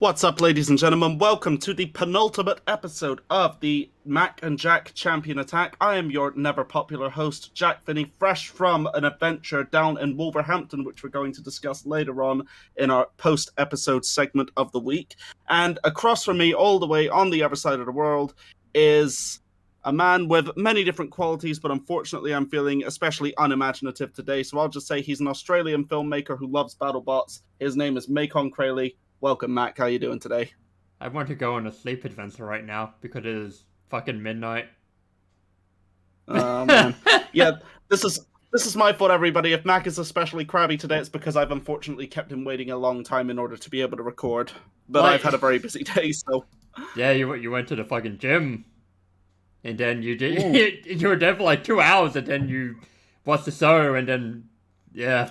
What's up, ladies and gentlemen? Welcome to the penultimate episode of the Mac and Jack Champion Attack. I am your never popular host, Jack Finney, fresh from an adventure down in Wolverhampton, which we're going to discuss later on in our post-episode segment of the week. And across from me, all the way on the other side of the world, is a man with many different qualities, but unfortunately I'm feeling especially unimaginative today, so I'll just say he's an Australian filmmaker who loves Battlebots. His name is Makon Crayley. Welcome, Mac. How you doing today? I want to go on a sleep adventure right now because it is fucking midnight. Oh, man. Yeah, this is my fault, everybody. If Mac is especially crabby today, it's because I've unfortunately kept him waiting a long time in order to be able to record. But I've had a very busy day, so... Yeah, you went to the fucking gym. And then you did... You were there for like 2 hours, and then you watched the show, and then... Yeah.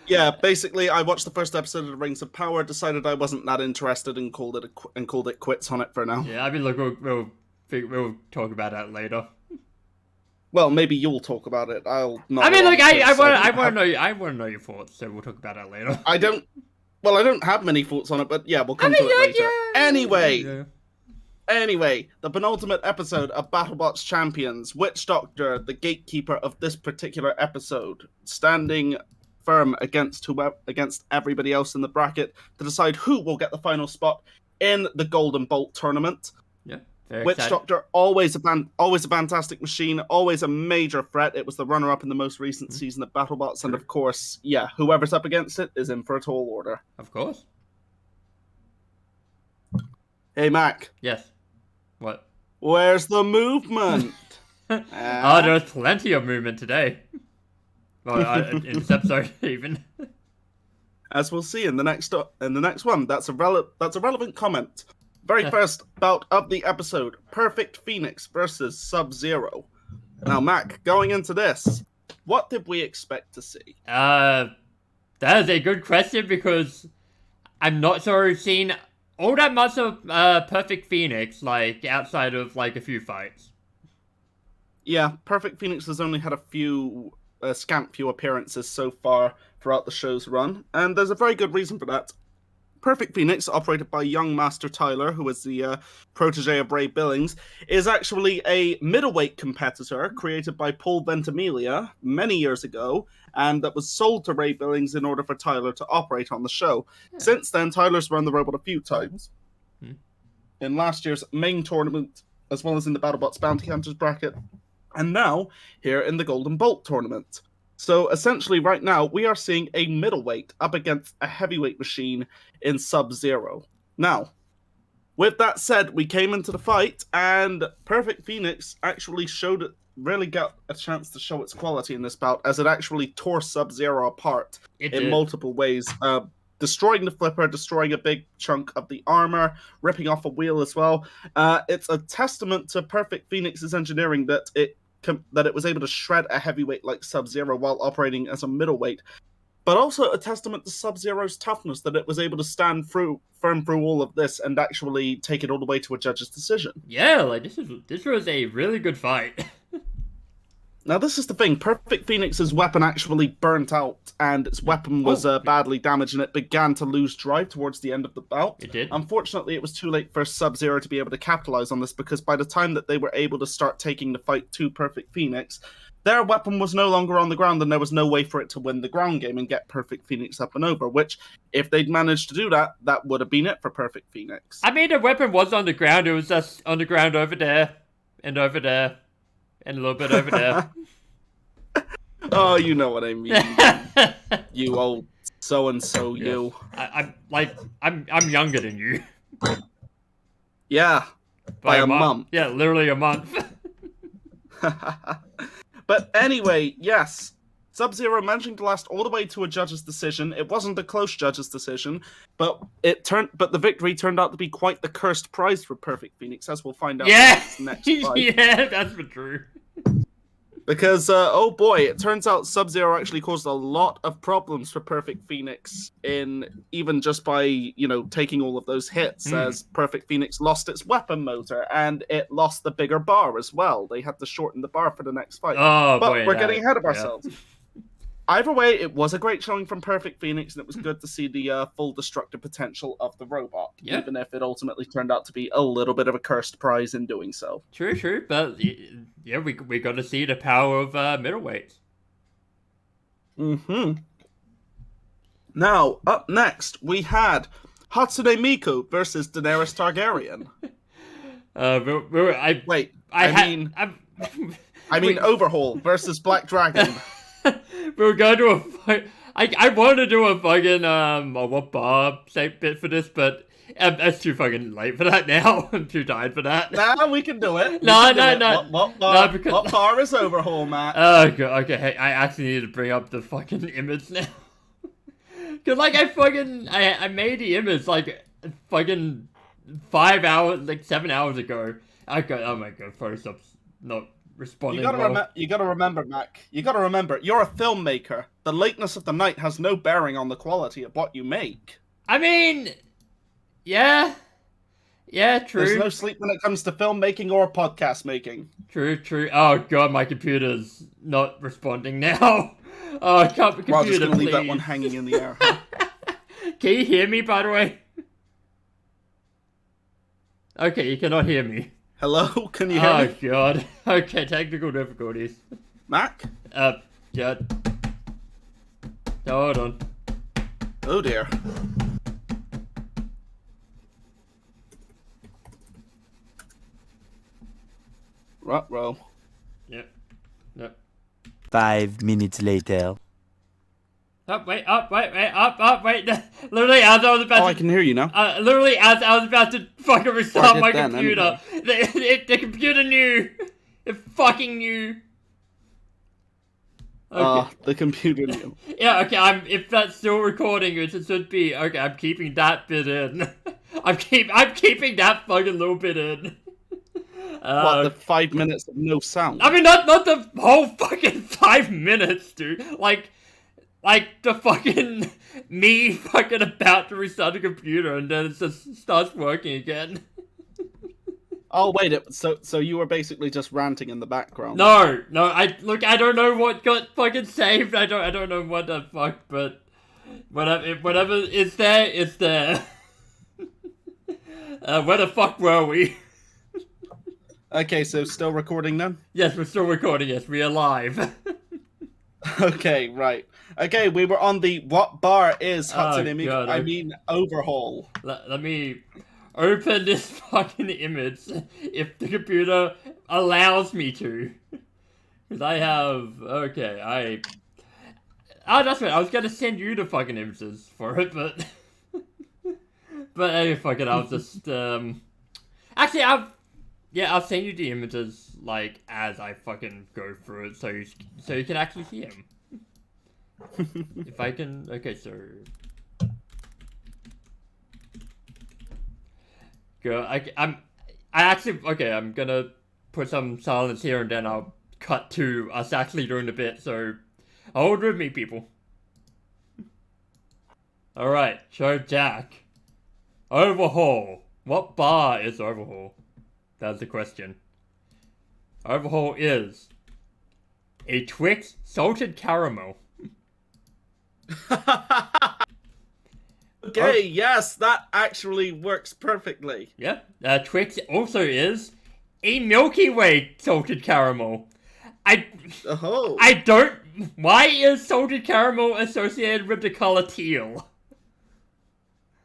Yeah, basically, I watched the first episode of The Rings of Power, decided I wasn't that interested, and called it quits on it for now. Yeah, I mean, look, we'll talk about that later. Well, maybe you'll talk about it. I'll not. I mean, like, I want to know your thoughts, so we'll talk about that later. I don't have many thoughts on it, but yeah, we'll come to it later. Yeah. Anyway, the penultimate episode of Battlebots Champions, Witch Doctor, the gatekeeper of this particular episode, standing firm against everybody else in the bracket to decide who will get the final spot in the Golden Bolt tournament. Yeah, Witch Doctor, always a fantastic machine, always a major threat. It was the runner-up in the most recent season of Battlebots, and of course, yeah, whoever's up against it is in for a tall order. Of course. Hey, Mac. Yes. What? Where's the movement? Oh, there's plenty of movement today. Well, in this episode, even. As we'll see in the next one. That's a relevant comment. Very first bout of the episode: Perfect Phoenix versus Sub-Zero. Now, Mac, going into this, what did we expect to see? That is a good question because I'm not sure we've seen all that much of Perfect Phoenix, like outside of like a few fights. Yeah, Perfect Phoenix has only had a scant few appearances so far throughout the show's run, and there's a very good reason for that. Perfect Phoenix, operated by young Master Tyler, who is the protege of Ray Billings, is actually a middleweight competitor created by Paul Ventimiglia many years ago, and that was sold to Ray Billings in order for Tyler to operate on the show. Yeah. Since then, Tyler's run the robot a few times. In last year's main tournament, as well as in the Battlebots Bounty Hunters bracket, and now here in the Golden Bolt tournament. So essentially right now we are seeing a middleweight up against a heavyweight machine in Sub-Zero. Now, with that said, we came into the fight and Perfect Phoenix actually really got a chance to show its quality in this bout, as it actually tore Sub-Zero apart in multiple ways. Destroying the flipper, destroying a big chunk of the armor, ripping off a wheel as well. It's a testament to Perfect Phoenix's engineering that it was able to shred a heavyweight like Sub-Zero while operating as a middleweight, but also a testament to Sub-Zero's toughness that it was able to stand firm through all of this and actually take it all the way to a judge's decision. Yeah, like this was a really good fight. Now, this is the thing. Perfect Phoenix's weapon actually burnt out, and its weapon was badly damaged, and it began to lose drive towards the end of the bout. It did. Unfortunately, it was too late for Sub-Zero to be able to capitalize on this, because by the time that they were able to start taking the fight to Perfect Phoenix, their weapon was no longer on the ground, and there was no way for it to win the ground game and get Perfect Phoenix up and over, which, if they'd managed to do that, that would have been it for Perfect Phoenix. I mean, the weapon was on the ground. It was just on the ground over there, and over there, and a little bit over there. Oh, you know what I mean. You old so-and-so, yes. You. I'm younger than you. Yeah. By a month. Yeah, literally a month. But anyway, yes. Sub-Zero managing to last all the way to a judge's decision. It wasn't a close judge's decision, but the victory turned out to be quite the cursed prize for Perfect Phoenix, as we'll find out in this next fight. Yeah, that's for true. Because, oh boy, it turns out Sub-Zero actually caused a lot of problems for Perfect Phoenix even just by, taking all of those hits, as Perfect Phoenix lost its weapon motor, and it lost the bigger bar as well. They had to shorten the bar for the next fight. Oh, but we're getting ahead of ourselves. Either way, it was a great showing from Perfect Phoenix, and it was good to see the full destructive potential of the robot, even if it ultimately turned out to be a little bit of a cursed prize in doing so. True, but yeah, we got to see the power of middleweights. Now, up next, we had Hatsune Miku versus Daenerys Targaryen. I mean Overhaul versus Black Dragon. We were going to a fight. I wanted to do a fucking what bar shape bit for this, but it's too fucking late for that now. I'm too tired for that. Nah, we can do it. No. What bar is Overhaul, Matt? Oh god, okay. Hey, I actually need to bring up the fucking image now. Cause like I made the image like fucking 5 hours, like 7 hours ago. Oh my god, Photoshop's not responding. You gotta remember, Mac. You gotta remember, you're a filmmaker. The lateness of the night has no bearing on the quality of what you make. I mean, yeah, true. There's no sleep when it comes to filmmaking or podcast making. True. Oh god, my computer's not responding now. Oh, I can't. Computer, I'm just gonna leave that please. one hanging in the air. Can you hear me, by the way? Okay, you cannot hear me. Hello? Can you hear me? Oh god. Okay, technical difficulties. Mac? Yeah. Hold on. Oh dear. Ruh-roh. Yep. 5 minutes later. Wait. Literally, as I was about to... I can hear you now. Literally, as I was about to fucking restart my computer, the computer knew. It fucking knew. Okay. The computer knew. Yeah, okay, if that's still recording, which it should be, okay, I'm keeping that bit in. I'm keeping that fucking little bit in. What, the 5 minutes of no sound? I mean, not the whole fucking 5 minutes, dude. Like the fucking me fucking about to restart the computer and then it just starts working again. Oh wait, so you were basically just ranting in the background. No, I don't know what got fucking saved. I don't know what the fuck, but whatever is there, it's there. Where the fuck were we? Okay, so still recording then? Yes, we're still recording. Yes, we are live. Okay, right. Okay, we were on the what bar is Hatsune Miku? God, I mean Overhaul. Let me open this fucking image if the computer allows me to. Because I have... Okay, that's right. I was gonna send you the fucking images for it, but... But hey, fuck it. I'll just... Actually, I'll send you the images, like, as I fucking go through it, so you can actually see them. If I can... Okay, so... Girl, I'm gonna put some silence here and then I'll cut to us actually doing the bit, so hold with me, people. Alright, so Jack. Overhaul. What bar is Overhaul? That's the question. Overhaul is a Twix salted caramel. Okay, yes, that actually works perfectly. Yeah. Twix also is a Milky Way salted caramel. I don't... Why is salted caramel associated with the color teal?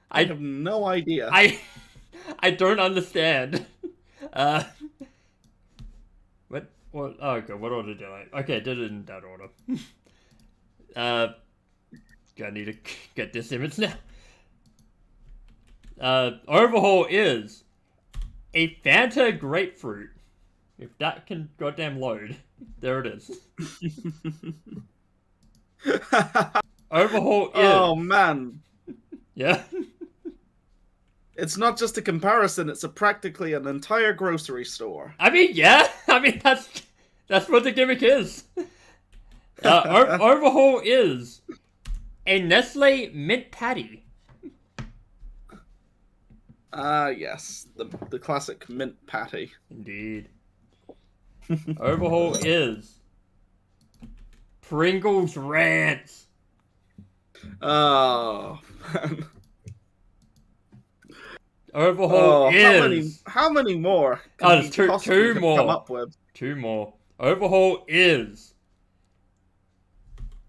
I have no idea. I don't understand. What? Oh, god, what order did I... Okay, I did it in that order. I need to get this image now. Overhaul is a Fanta grapefruit. If that can goddamn load. There it is. Overhaul is... Oh, man. Yeah? It's not just a comparison, it's practically an entire grocery store. I mean, yeah. I mean, that's what the gimmick is. Overhaul is a Nestle mint patty. Yes. The classic mint patty. Indeed. Overhaul is Pringles Ranch. Oh, man. Overhaul is. How many more Oh, can there's he possibly two come more. up with? Two more. Overhaul is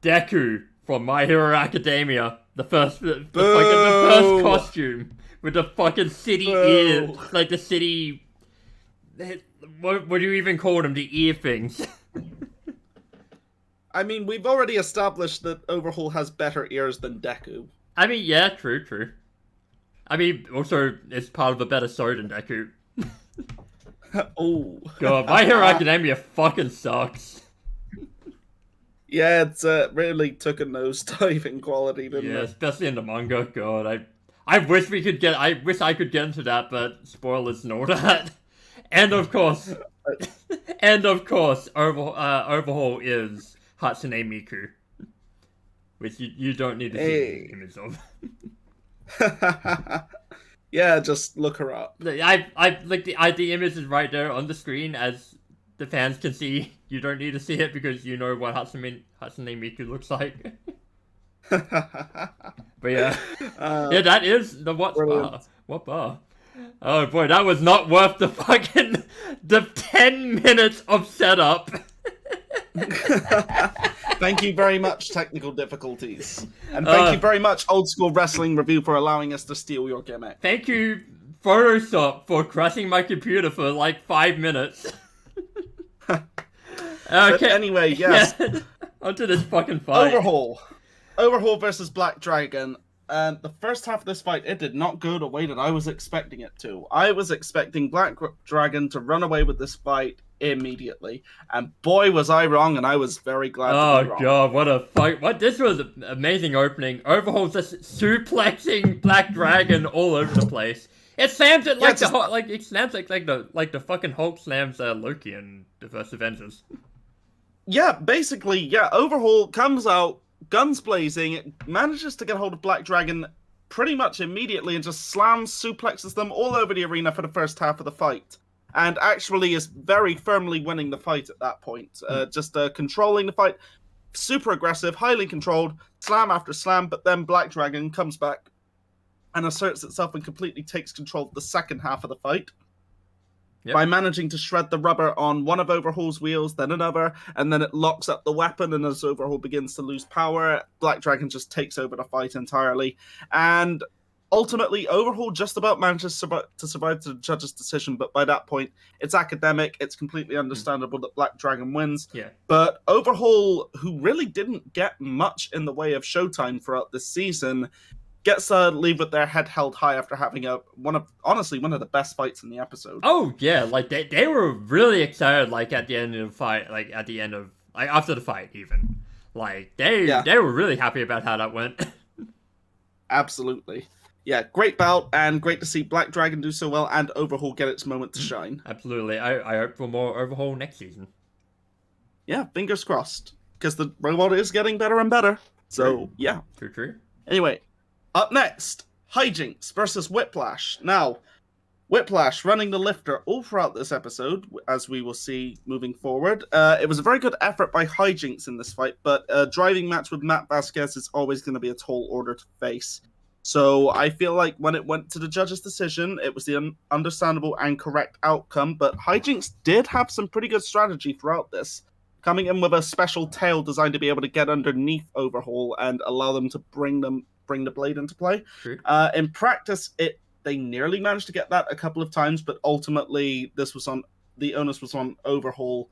Deku from My Hero Academia. The first costume with the fucking city ear, like the city. What do you even call them? The ear things. I mean, we've already established that Overhaul has better ears than Deku. I mean, yeah, true. I mean, also, it's part of a better story than Deku. Oh. God, My Hero Academia fucking sucks. Yeah, it's really took a nosedive in quality, didn't Yeah, it? especially in the manga. God, I wish we could get. I wish I could get into that, but spoilers and all that. And of course, Overhaul is Hatsune Miku, which you don't need to see an image of. Yeah, just look her up. I like the image is right there on the screen, as the fans can see. You don't need to see it because you know what Hatsune Miku looks like. But yeah, yeah, that is the what bar. What bar? Oh boy, that was not worth the 10 minutes of setup. Thank you very much, technical difficulties. And thank you very much, Old School Wrestling Review, for allowing us to steal your gimmick. Thank you, Photoshop, for crashing my computer for like 5 minutes. Okay. But anyway, yes. Onto this fucking fight. Overhaul versus Black Dragon. And the first half of this fight, it did not go the way that I was expecting it to. I was expecting Black Dragon to run away with this fight immediately. And boy, was I wrong, and I was very glad to be wrong. Oh god, what a fight. This was an amazing opening. Overhaul just suplexing Black Dragon all over the place. It slams it like it slams like the fucking Hulk slams Loki in the first Avengers. Yeah, basically, yeah, Overhaul comes out, guns blazing, manages to get hold of Black Dragon pretty much immediately and just slams, suplexes them all over the arena for the first half of the fight. And actually is very firmly winning the fight at that point. Just controlling the fight, super aggressive, highly controlled, slam after slam, but then Black Dragon comes back and asserts itself and completely takes control of the second half of the fight. Yep. By managing to shred the rubber on one of Overhaul's wheels, then another, and then it locks up the weapon, and as Overhaul begins to lose power, Black Dragon just takes over the fight entirely. And ultimately, Overhaul just about manages to survive to the judge's decision, but by that point, it's academic, it's completely understandable that Black Dragon wins. Yeah. But Overhaul, who really didn't get much in the way of showtime throughout this season, gets to leave with their head held high after having one of the best fights in the episode. Oh yeah, like they were really excited, like at the end of the fight, like at the end of after the fight even. Like they were really happy about how that went. Absolutely. Yeah, great bout and great to see Black Dragon do so well and Overhaul get its moment to shine. Absolutely. I hope for more Overhaul next season. Yeah, fingers crossed. Because the robot is getting better and better. So, yeah. True. Anyway, up next, Hijinks versus Whiplash. Now, Whiplash running the lifter all throughout this episode, as we will see moving forward. It was a very good effort by Hijinks in this fight, but a driving match with Matt Vasquez is always going to be a tall order to face. So I feel like when it went to the judge's decision, it was the understandable and correct outcome, but Hijinks did have some pretty good strategy throughout this, coming in with a special tail designed to be able to get underneath Overhaul and allow them to bring the blade into play. In practice, they nearly managed to get that a couple of times, but ultimately the onus was on Overhaul.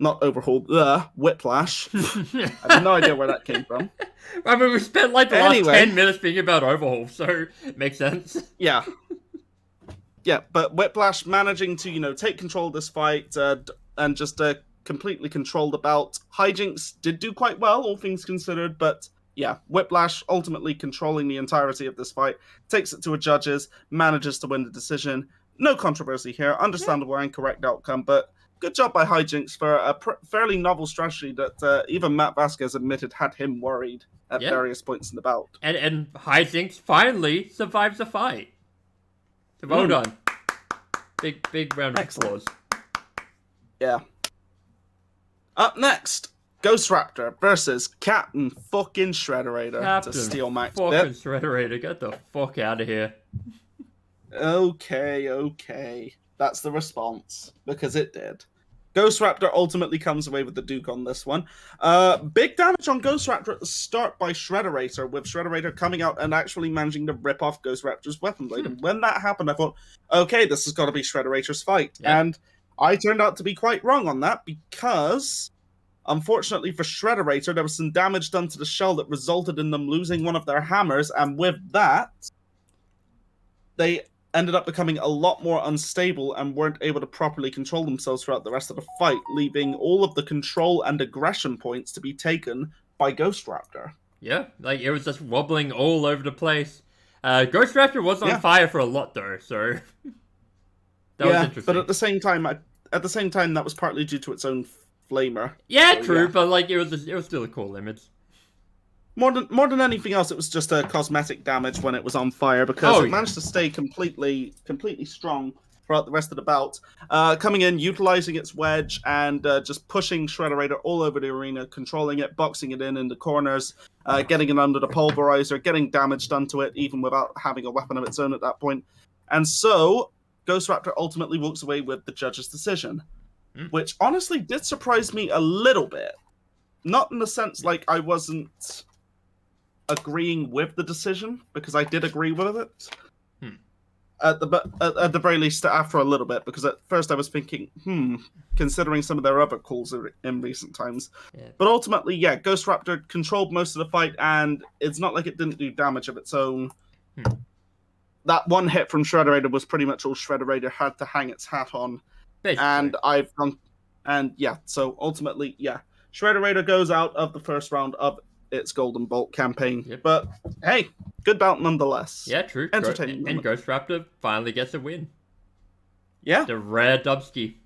Not Overhaul, Whiplash. I have no idea where that came from. I mean, we spent like the last 10 minutes thinking about Overhaul, so it makes sense. Yeah. Yeah, but Whiplash managing to, take control of this fight and just completely control the bout. Hijinks did do quite well, all things considered, but yeah, Whiplash ultimately controlling the entirety of this fight, takes it to a judges, manages to win the decision. No controversy here, understandable and correct outcome, but good job by Hijinks for a fairly novel strategy that even Matt Vasquez admitted had him worried at various points in the bout. And Hijinks finally survives the fight. So well done. Big round of applause. Yeah. Up next, Ghost Raptor versus Captain fucking Shredderator Captain to steal Mac's fucking bit. Shredderator, get the fuck out of here. Okay. That's the response, because it did. Ghost Raptor ultimately comes away with the Duke on this one. Big damage on Ghost Raptor at the start by Shredderator, with Shredderator coming out and actually managing to rip off Ghost Raptor's weapon blade. And when that happened, I thought, okay, this has got to be Shredderator's fight. Yeah. And I turned out to be quite wrong on that, because unfortunately for Shredderator, there was some damage done to the shell that resulted in them losing one of their hammers, and with that, they ended up becoming a lot more unstable and weren't able to properly control themselves throughout the rest of the fight, leaving all of the control and aggression points to be taken by Ghost Raptor. Yeah, like it was just wobbling all over the place. Ghost Raptor was on fire for a lot though, so that was interesting. But at the same time, that was partly due to its own flamer. Yeah, so, true, but like it was still a cool image. More than anything else, it was just a cosmetic damage when it was on fire, because it managed to stay completely strong throughout the rest of the bout. Coming in, utilizing its wedge, and just pushing Shredderator all over the arena, controlling it, boxing it in the corners, getting it under the pulverizer, getting damage done to it, even without having a weapon of its own at that point. And so, Ghost Raptor ultimately walks away with the judge's decision, which honestly did surprise me a little bit. Not in the sense like I wasn't agreeing with the decision, because I did agree with it. At the very least, after a little bit, because at first I was thinking, considering some of their other calls in recent times. Yeah. But ultimately, yeah, Ghost Raptor controlled most of the fight, and it's not like it didn't do damage of its own. That one hit from Shredderator was pretty much all Shredderator had to hang its hat on. Basically. So ultimately, yeah, Shredderator goes out of the first round of its Golden Bolt campaign. Yep. But hey, good bout nonetheless. Yeah, true. Entertaining. And Ghost Raptor finally gets a win. Yeah. The rare Dubsky.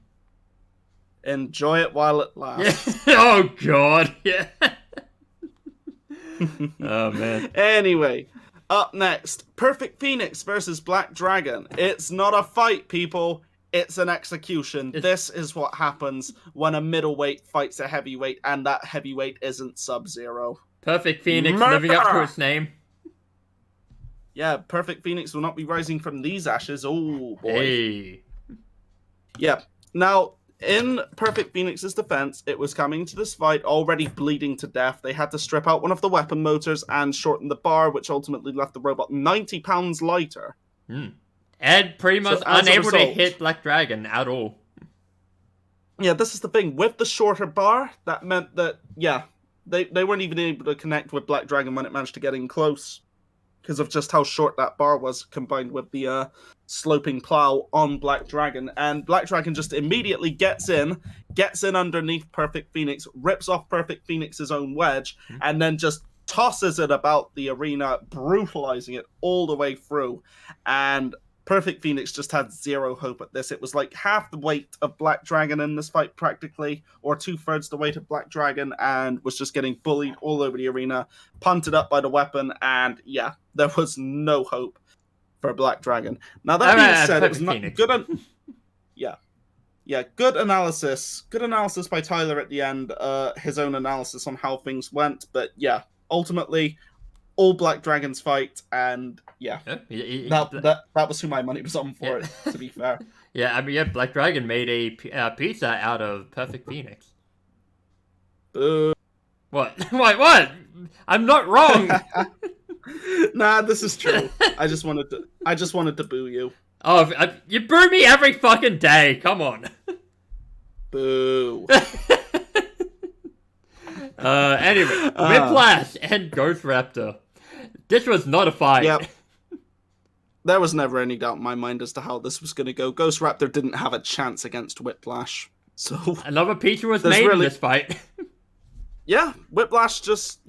Enjoy it while it lasts. Yeah. Oh god, yeah. Oh man. Anyway, up next, Perfect Phoenix versus Black Dragon. It's not a fight, people. It's an execution. This is what happens when a middleweight fights a heavyweight, and that heavyweight isn't Sub-Zero. Perfect Phoenix living up to its name. Yeah, Perfect Phoenix will not be rising from these ashes. Oh, boy. Hey. Yeah. Now, in Perfect Phoenix's defense, it was coming to this fight already bleeding to death. They had to strip out one of the weapon motors and shorten the bar, which ultimately left the robot 90 pounds lighter. And pretty much unable to hit Black Dragon at all. Yeah, this is the thing. With the shorter bar, that meant that, yeah, they weren't even able to connect with Black Dragon when it managed to get in close, because of just how short that bar was, combined with the sloping plow on Black Dragon. And Black Dragon just immediately gets in underneath Perfect Phoenix, rips off Perfect Phoenix's own wedge, and then just tosses it about the arena, brutalizing it all the way through. And Perfect Phoenix just had zero hope at this. It was like half the weight of Black Dragon in this fight, practically, or 2/3 the weight of Black Dragon, and was just getting bullied all over the arena, punted up by the weapon, and yeah, there was no hope for Black Dragon. Now, that being said, it was not good. Good analysis. Good analysis by Tyler at the end, his own analysis on how things went, but yeah, ultimately, all Black Dragons fight, and yeah, that was who my money was on for it, to be fair. Yeah, I mean, yeah, Black Dragon made a pizza out of Perfect Phoenix. What? What? I'm not wrong. Nah, this is true. I just wanted to boo you. Oh, you boo me every fucking day. Come on. Boo. Anyway, Whiplash and Ghost Raptor. This was not a fight. Yep. There was never any doubt in my mind as to how this was going to go. Ghost Raptor didn't have a chance against Whiplash. So another pizza was made in this fight. Yeah, Whiplash just,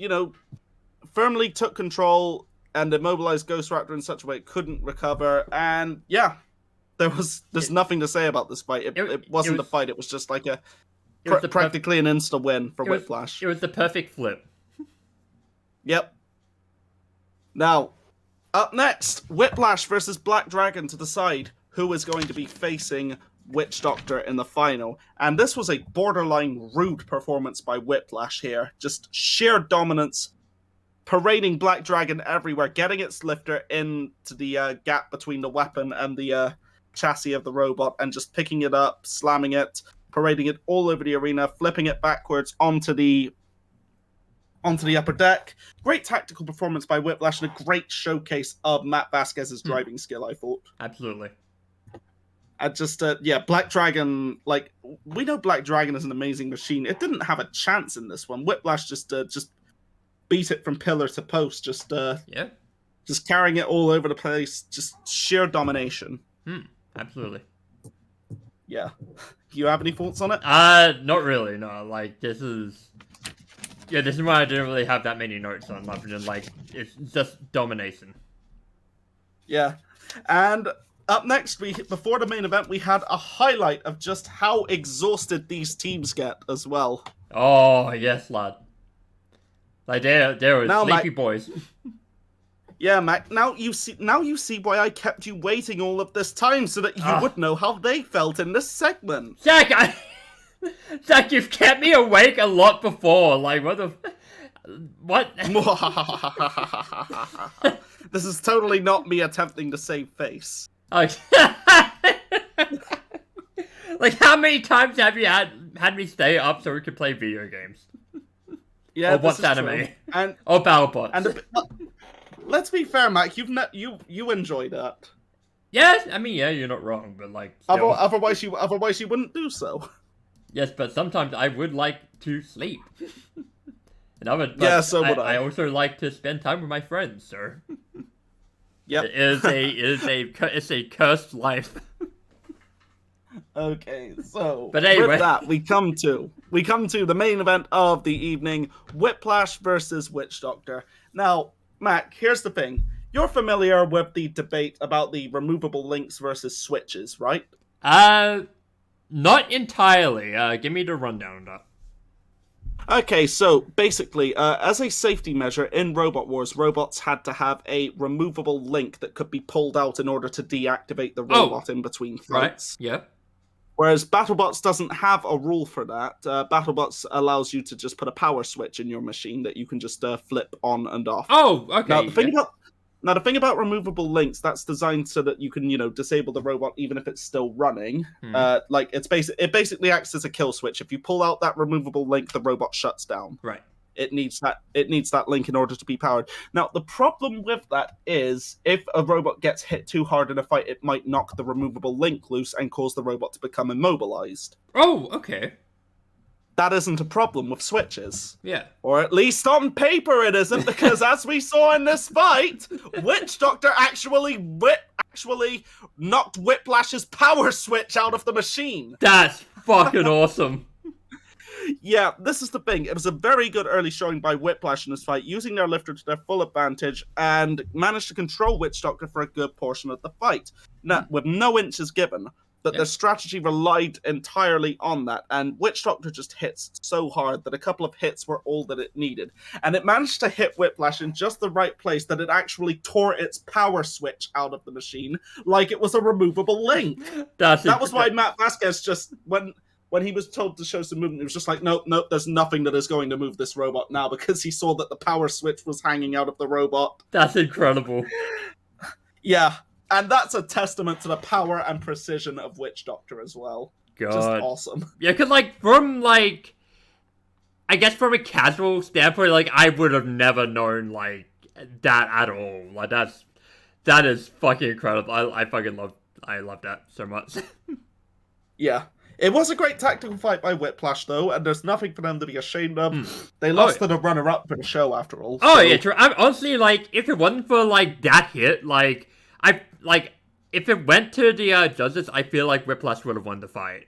firmly took control and immobilized Ghost Raptor in such a way it couldn't recover. And yeah, there's nothing to say about this fight. It wasn't a fight. It was just like practically an insta win for Whiplash. It was the perfect flip. Yep. Now, up next, Whiplash versus Black Dragon to decide who is going to be facing Witch Doctor in the final. And this was a borderline rude performance by Whiplash here. Just sheer dominance, parading Black Dragon everywhere, getting its lifter into the gap between the weapon and the chassis of the robot, and just picking it up, slamming it, parading it all over the arena, flipping it backwards onto the upper deck. Great tactical performance by Whiplash and a great showcase of Matt Vasquez's driving skill, I thought. Absolutely. I just, Black Dragon, like, we know Black Dragon is an amazing machine. It didn't have a chance in this one. Whiplash just beat it from pillar to post, just carrying it all over the place, just sheer domination. Absolutely. Yeah. You have any thoughts on it? Not really, no. Like, this is why I didn't really have that many notes on, other than, like, it's just domination. Yeah. And up next, before the main event, we had a highlight of just how exhausted these teams get as well. Oh, yes, lad. Like, they were now, sleepy Mac, boys. Yeah, Mac, now you see why I kept you waiting all of this time, so that you would know how they felt in this segment. Zach, Zach, you've kept me awake a lot before. Like, what? This is totally not me attempting to save face. Like, how many times have you had me stay up so we could play video games? Yeah, or watch anime, and or Battlebots. And let's be fair, Mac. You enjoyed that. Yes, I mean, yeah, you're not wrong, but like, still. otherwise you wouldn't do so. Yes, but sometimes I would like to sleep. So would I. I also like to spend time with my friends, sir. Yep. It's a cursed life. Okay, so but anyway, with that we come to the main event of the evening: Whiplash versus Witch Doctor. Now, Mac, here's the thing: you're familiar with the debate about the removable links versus switches, right? Not entirely. Give me the rundown of that. Okay, so basically, as a safety measure in Robot Wars, robots had to have a removable link that could be pulled out in order to deactivate the robot in between fights. Right, yeah. Whereas Battlebots doesn't have a rule for that. Battlebots allows you to just put a power switch in your machine that you can just flip on and off. Oh, okay. Now, the thing about removable links, that's designed so that you can, disable the robot even if it's still running. Like, it basically acts as a kill switch. If you pull out that removable link, the robot shuts down. Right. It needs that link in order to be powered. Now, the problem with that is if a robot gets hit too hard in a fight, it might knock the removable link loose and cause the robot to become immobilized. Oh, okay. That isn't a problem with switches. Yeah. Or at least on paper it isn't, because as we saw in this fight, Witch Doctor actually knocked Whiplash's power switch out of the machine. That's fucking awesome. Yeah, this is the thing. It was a very good early showing by Whiplash in this fight, using their lifter to their full advantage, and managed to control Witch Doctor for a good portion of the fight. Now, with no inches given. But their strategy relied entirely on that, and Witch Doctor just hits so hard that a couple of hits were all that it needed. And it managed to hit Whiplash in just the right place that it actually tore its power switch out of the machine like it was a removable link. That was why Matt Vasquez just, when he was told to show some movement, he was just like, nope, there's nothing that is going to move this robot now, because he saw that the power switch was hanging out of the robot. That's incredible. Yeah. And that's a testament to the power and precision of Witch Doctor as well. God. Just awesome. Yeah, because, from I guess from a casual standpoint, I would have never known, that at all. That is fucking incredible. I love that so much. Yeah. It was a great tactical fight by Whiplash, though, and there's nothing for them to be ashamed of. They lost to the runner-up for the show, after all. Oh, yeah, true. Honestly, if it wasn't for, that hit, if it went to the judges, I feel like Whiplash would have won the fight.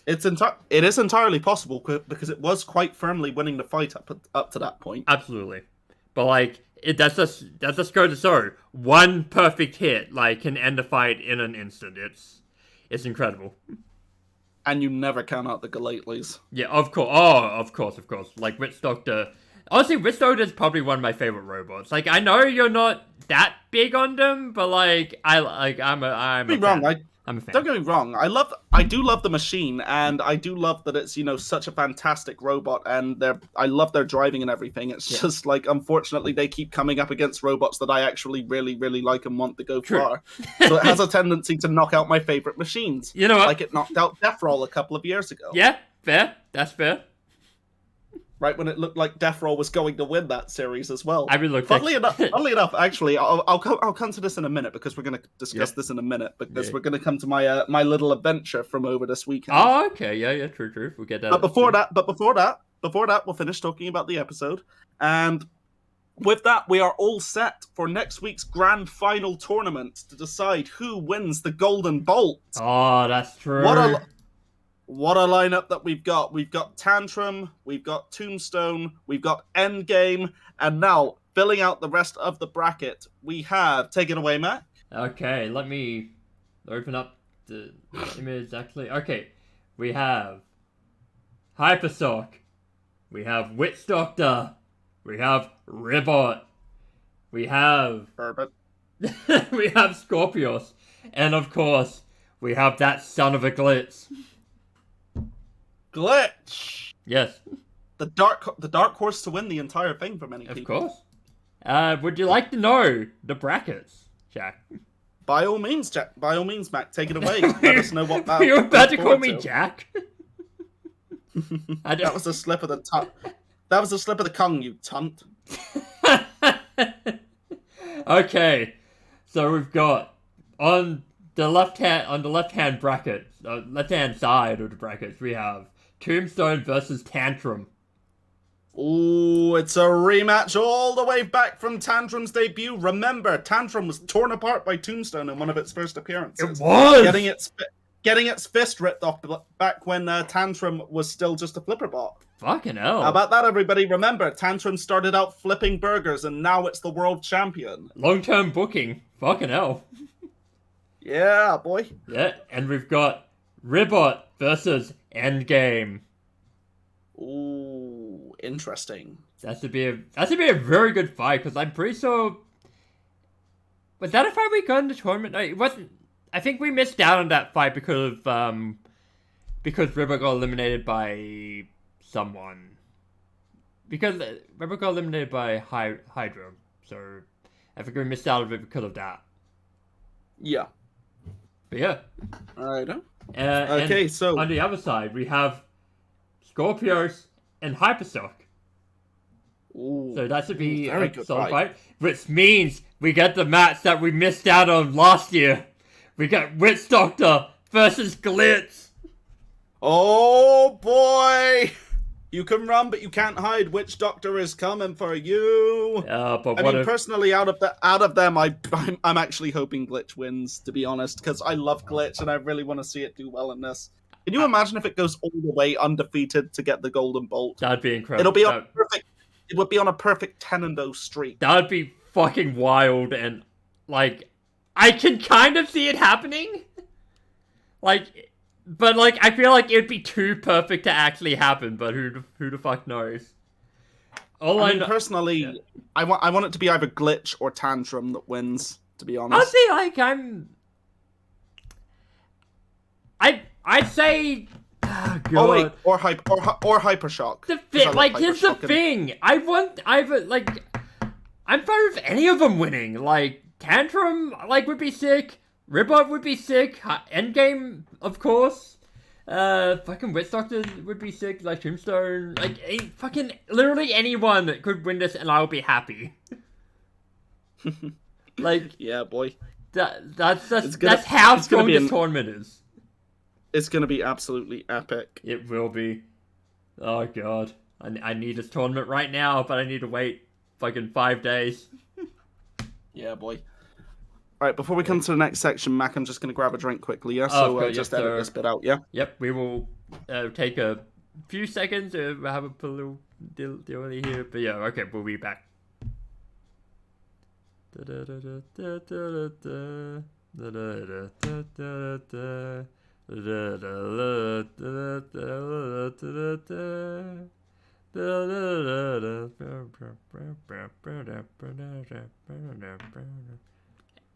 It is entirely possible, because it was quite firmly winning the fight up to that point. Absolutely. But, that's just go to show. One perfect hit, can end the fight in an instant. It's incredible. And you never count out the Galatleys. Yeah, of course. Oh, of course. Witch Doctor. Honestly, Witch Doctor is probably one of my favorite robots. I know you're not that big on them, but I'm Be wrong. I'm a fan. Don't get me wrong. I do love the machine, and I do love that it's such a fantastic robot, and I love their driving and everything. It's just like, unfortunately, they keep coming up against robots that I actually really, really like and want to go far. So it has a tendency to knock out my favorite machines. You know what? Like it knocked out Death Roll a couple of years ago. Yeah, fair. That's fair. Right when it looked like Death Roll was going to win that series as well. I really looked. Funnily enough, actually, I'll come to this in a minute because we're going to discuss this in a minute because we're going to come to my my little adventure from over this weekend. Oh, okay, yeah, true. We'll get that. But before that, we'll finish talking about the episode, and with that, we are all set for next week's grand final tournament to decide who wins the Golden Bolt. Oh, that's true. What a lineup that we've got. We've got Tantrum, we've got Tombstone, we've got Endgame, and now, filling out the rest of the bracket, we have... Take it away, Matt. Okay, let me open up the image, actually. Okay, we have Hypersock, we have Witch Doctor, we have Ribbot, we have... Herbert. we have Scorpios, and of course, we have that son of a Glitch. Glitch! Yes. The dark horse to win the entire thing for many people. Of course. Would you like to know the brackets, Jack? By all means, Jack. By all means, Mac. Take it away. Let us know what that... You're about to call me Jack? That was a slip of the tongue. That was a slip of the tongue, you tunt. Okay. So we've got on the left hand bracket, left hand side of the brackets, we have Tombstone versus Tantrum. Ooh, it's a rematch all the way back from Tantrum's debut. Remember, Tantrum was torn apart by Tombstone in one of its first appearances. It was! Getting its fist ripped off back when Tantrum was still just a flipper bot. Fucking hell. How about that, everybody? Remember, Tantrum started out flipping burgers, and now it's the world champion. Long-term booking. Fucking hell. Yeah, boy. Yeah, and we've got Ribbot versus Endgame. Ooh, interesting. That should be a very good fight, because I'm pretty sure... Was that a fight we got in the tournament? No, it wasn't... I think we missed out on that fight because Ribbot got eliminated by someone. Because Ribbot got eliminated by Hydra, so I think we missed out on it because of that. Yeah. But yeah. Alright. Okay, so on the other side, we have Scorpios and Hypersock. Ooh, so that should be a good solid fight. Which means we get the match that we missed out on last year. We got Witch Doctor versus Glitch. Oh boy! You can run, but you can't hide. Witch Doctor is coming for you. Personally, out of them, I'm actually hoping Glitch wins. To be honest, because I love Glitch and I really want to see it do well in this. Can you imagine if it goes all the way undefeated to get the Golden Bolt? That'd be incredible. It would be on a perfect 10-0 streak. That'd be fucking wild, and like, I can kind of see it happening. But I feel like it'd be too perfect to actually happen. But who the fuck knows? Personally, yeah. I want it to be either Glitch or Tantrum that wins. To be honest, honestly, I'd say. Oh, God. Oh wait, or Hypershock. Here's the thing. I'm fine with any of them winning. Like, Tantrum, would be sick. Ribbot would be sick. Endgame, of course. Fucking Witch Doctor would be sick. Like, Tombstone. Fucking literally anyone could win this and I would be happy. Yeah, boy. That's how strong this tournament is. It's gonna be absolutely epic. It will be. Oh, God. I need this tournament right now, but I need to wait fucking 5 days. Yeah, boy. Alright, before we come to the next section, Mac, I'm just gonna grab a drink quickly, yeah? So just edit this bit out, yeah? Yep, we will take a few seconds to have a little deal here. But yeah, okay, we'll be back.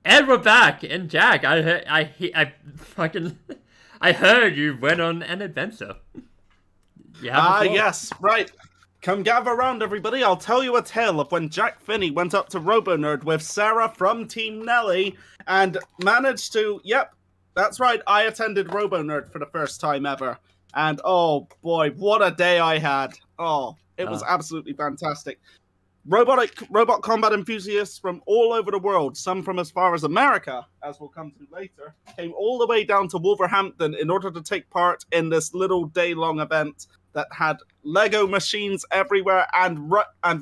And we're back. And Jack, I heard you went on an adventure. You have the floor. Yes, right. Come gather around, everybody. I'll tell you a tale of when Jack Finney went up to RoboNerd with Sarah from Team Nelly and managed to. Yep, that's right. I attended RoboNerd for the first time ever. And oh boy, what a day I had. Oh, it was absolutely fantastic. Robot combat enthusiasts from all over the world, some from as far as America, as we'll come to later, came all the way down to Wolverhampton in order to take part in this little day-long event that had Lego machines everywhere and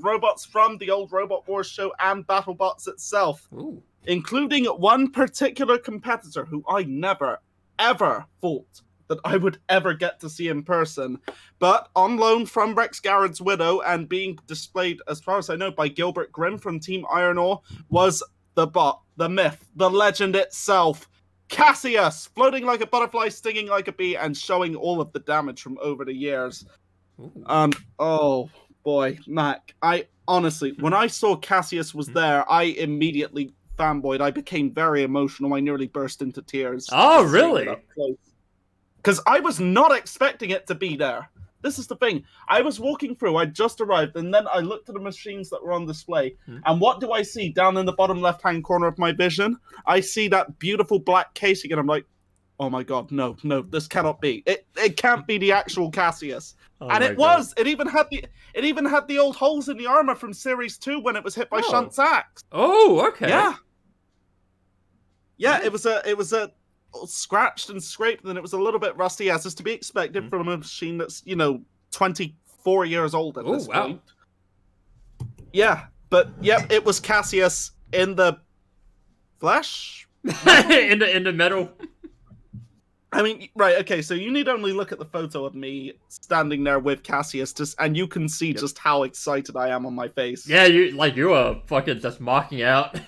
robots from the old Robot Wars show and Battlebots itself, including one particular competitor who I never, ever thought that I would ever get to see in person, but on loan from Rex Garrett's widow and being displayed, as far as I know, by Gilbert Grimm from Team Iron Ore, was the bot, the myth, the legend itself, Cassius, floating like a butterfly, stinging like a bee, and showing all of the damage from over the years. Oh boy, Mac, I honestly, when I saw Cassius was there, I immediately fanboyed. I became very emotional. I nearly burst into tears. Oh, really? Because I was not expecting it to be there. This is the thing. I was walking through, I'd just arrived, and then I looked at the machines that were on display, and what do I see down in the bottom left-hand corner of my vision? I see that beautiful black casing, and I'm like, oh my god, no, this cannot be. It can't be the actual Cassius. And it was! It even had the old holes in the armor from Series 2 when it was hit by Shunt's axe. Oh, okay. Yeah. Yeah, it was a scratched and scraped, and it was a little bit rusty, as is to be expected from a machine that's 24 years old at this point. Yeah, but yep, it was Cassius in the flesh, in the metal. I mean, right? Okay, so you need only look at the photo of me standing there with Cassius, and you can see just how excited I am on my face. Yeah, you are fucking just mocking out.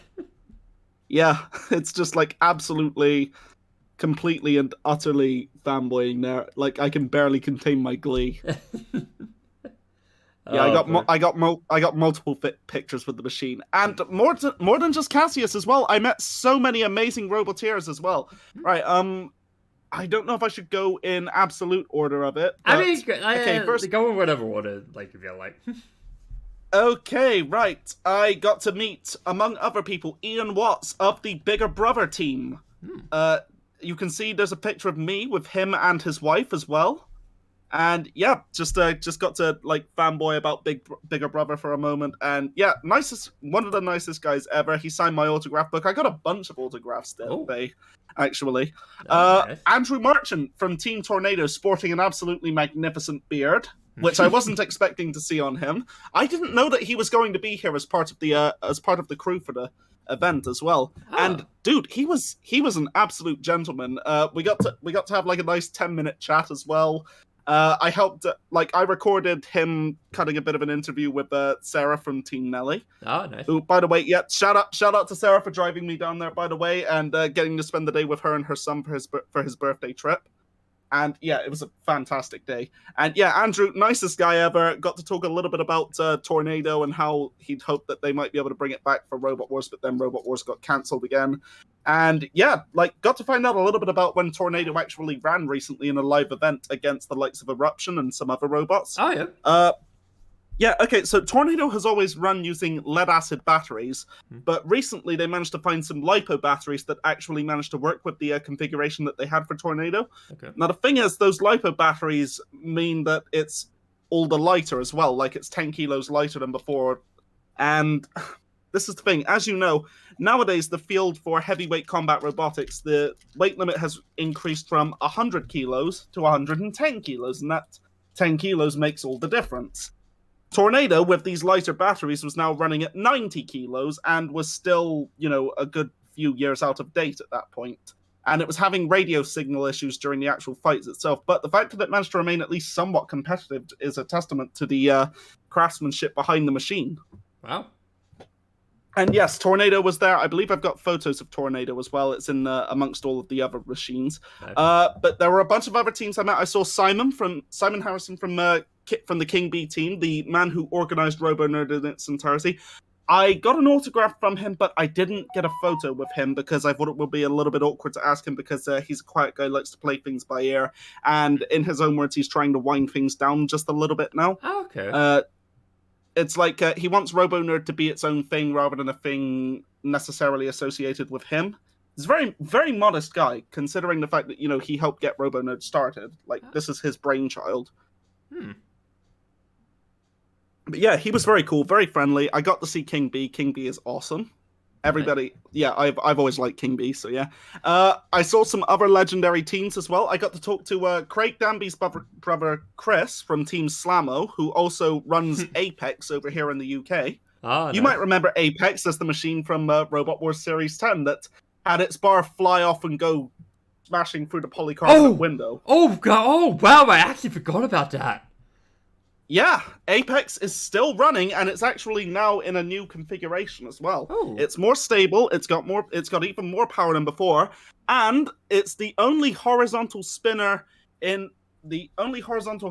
Yeah, it's just like absolutely, completely and utterly fanboying there. Like I can barely contain my glee. Yeah, I got multiple pictures with the machine, and more than just Cassius as well. I met so many amazing Roboteers as well. Right, I don't know if I should go in absolute order of it. I mean, okay, first go in whatever order, like if you like. Okay, right. I got to meet, among other people, Ian Watts of the Bigger Brother team. You can see there's a picture of me with him and his wife as well. And yeah, just got to like fanboy about Bigger Brother for a moment. And yeah, one of the nicest guys ever. He signed my autograph book. I got a bunch of autographs today, actually. Nice. Andrew Marchant from Team Tornado, sporting an absolutely magnificent beard, which I wasn't expecting to see on him. I didn't know that he was going to be here as part of the crew for the event as well. And dude, he was an absolute gentleman. We got to have like a nice 10-minute chat as well. I helped, I recorded him cutting a bit of an interview with Sarah from Team Nelly. Oh, nice. Who, by the way, yeah, shout out to Sarah for driving me down there, by the way, and getting to spend the day with her and her son for his birthday trip. And yeah, it was a fantastic day. And yeah, Andrew, nicest guy ever. Got to talk a little bit about Tornado and how he'd hoped that they might be able to bring it back for Robot Wars, but then Robot Wars got cancelled again. And yeah, got to find out a little bit about when Tornado actually ran recently in a live event against the likes of Eruption and some other robots. Oh, yeah. Yeah, okay, so Tornado has always run using lead-acid batteries, but recently they managed to find some LiPo batteries that actually managed to work with the configuration that they had for Tornado. Okay. Now, the thing is, those LiPo batteries mean that it's all the lighter as well, like it's 10 kilos lighter than before. And this is the thing, as you know, nowadays the field for heavyweight combat robotics, the weight limit has increased from 100 kilos to 110 kilos, and that 10 kilos makes all the difference. Tornado, with these lighter batteries, was now running at 90 kilos and was still, a good few years out of date at that point. And it was having radio signal issues during the actual fights itself. But the fact that it managed to remain at least somewhat competitive is a testament to the craftsmanship behind the machine. Wow. And yes, Tornado was there. I believe I've got photos of Tornado as well. It's in amongst all of the other machines. Okay. But there were a bunch of other teams I met. I saw Simon Harrison from the King Bee team, the man who organized RoboNerd in its entirety. I got an autograph from him, but I didn't get a photo with him because I thought it would be a little bit awkward to ask him because he's a quiet guy, likes to play things by ear, and in his own words, he's trying to wind things down just a little bit now. Oh, okay. It's like he wants Robo Nerd to be its own thing rather than a thing necessarily associated with him. He's a very, very modest guy, considering the fact that, he helped get Robo Nerd started. Like, this is his brainchild. But yeah, he was very cool, very friendly. I got to see King B. King B is awesome. Everybody, yeah, I've always liked King B, so yeah. I saw some other legendary teams as well. I got to talk to Craig Danby's brother Chris from Team Slammo, who also runs Apex over here in the UK. Oh, you might remember Apex as the machine from Robot Wars Series 10 that had its bar fly off and go smashing through the polycarbonate window. Oh, God. Oh, wow, I actually forgot about that. Yeah, Apex is still running, and it's actually now in a new configuration as well. Oh. It's more stable. It's got even more power than before, and it's the only horizontal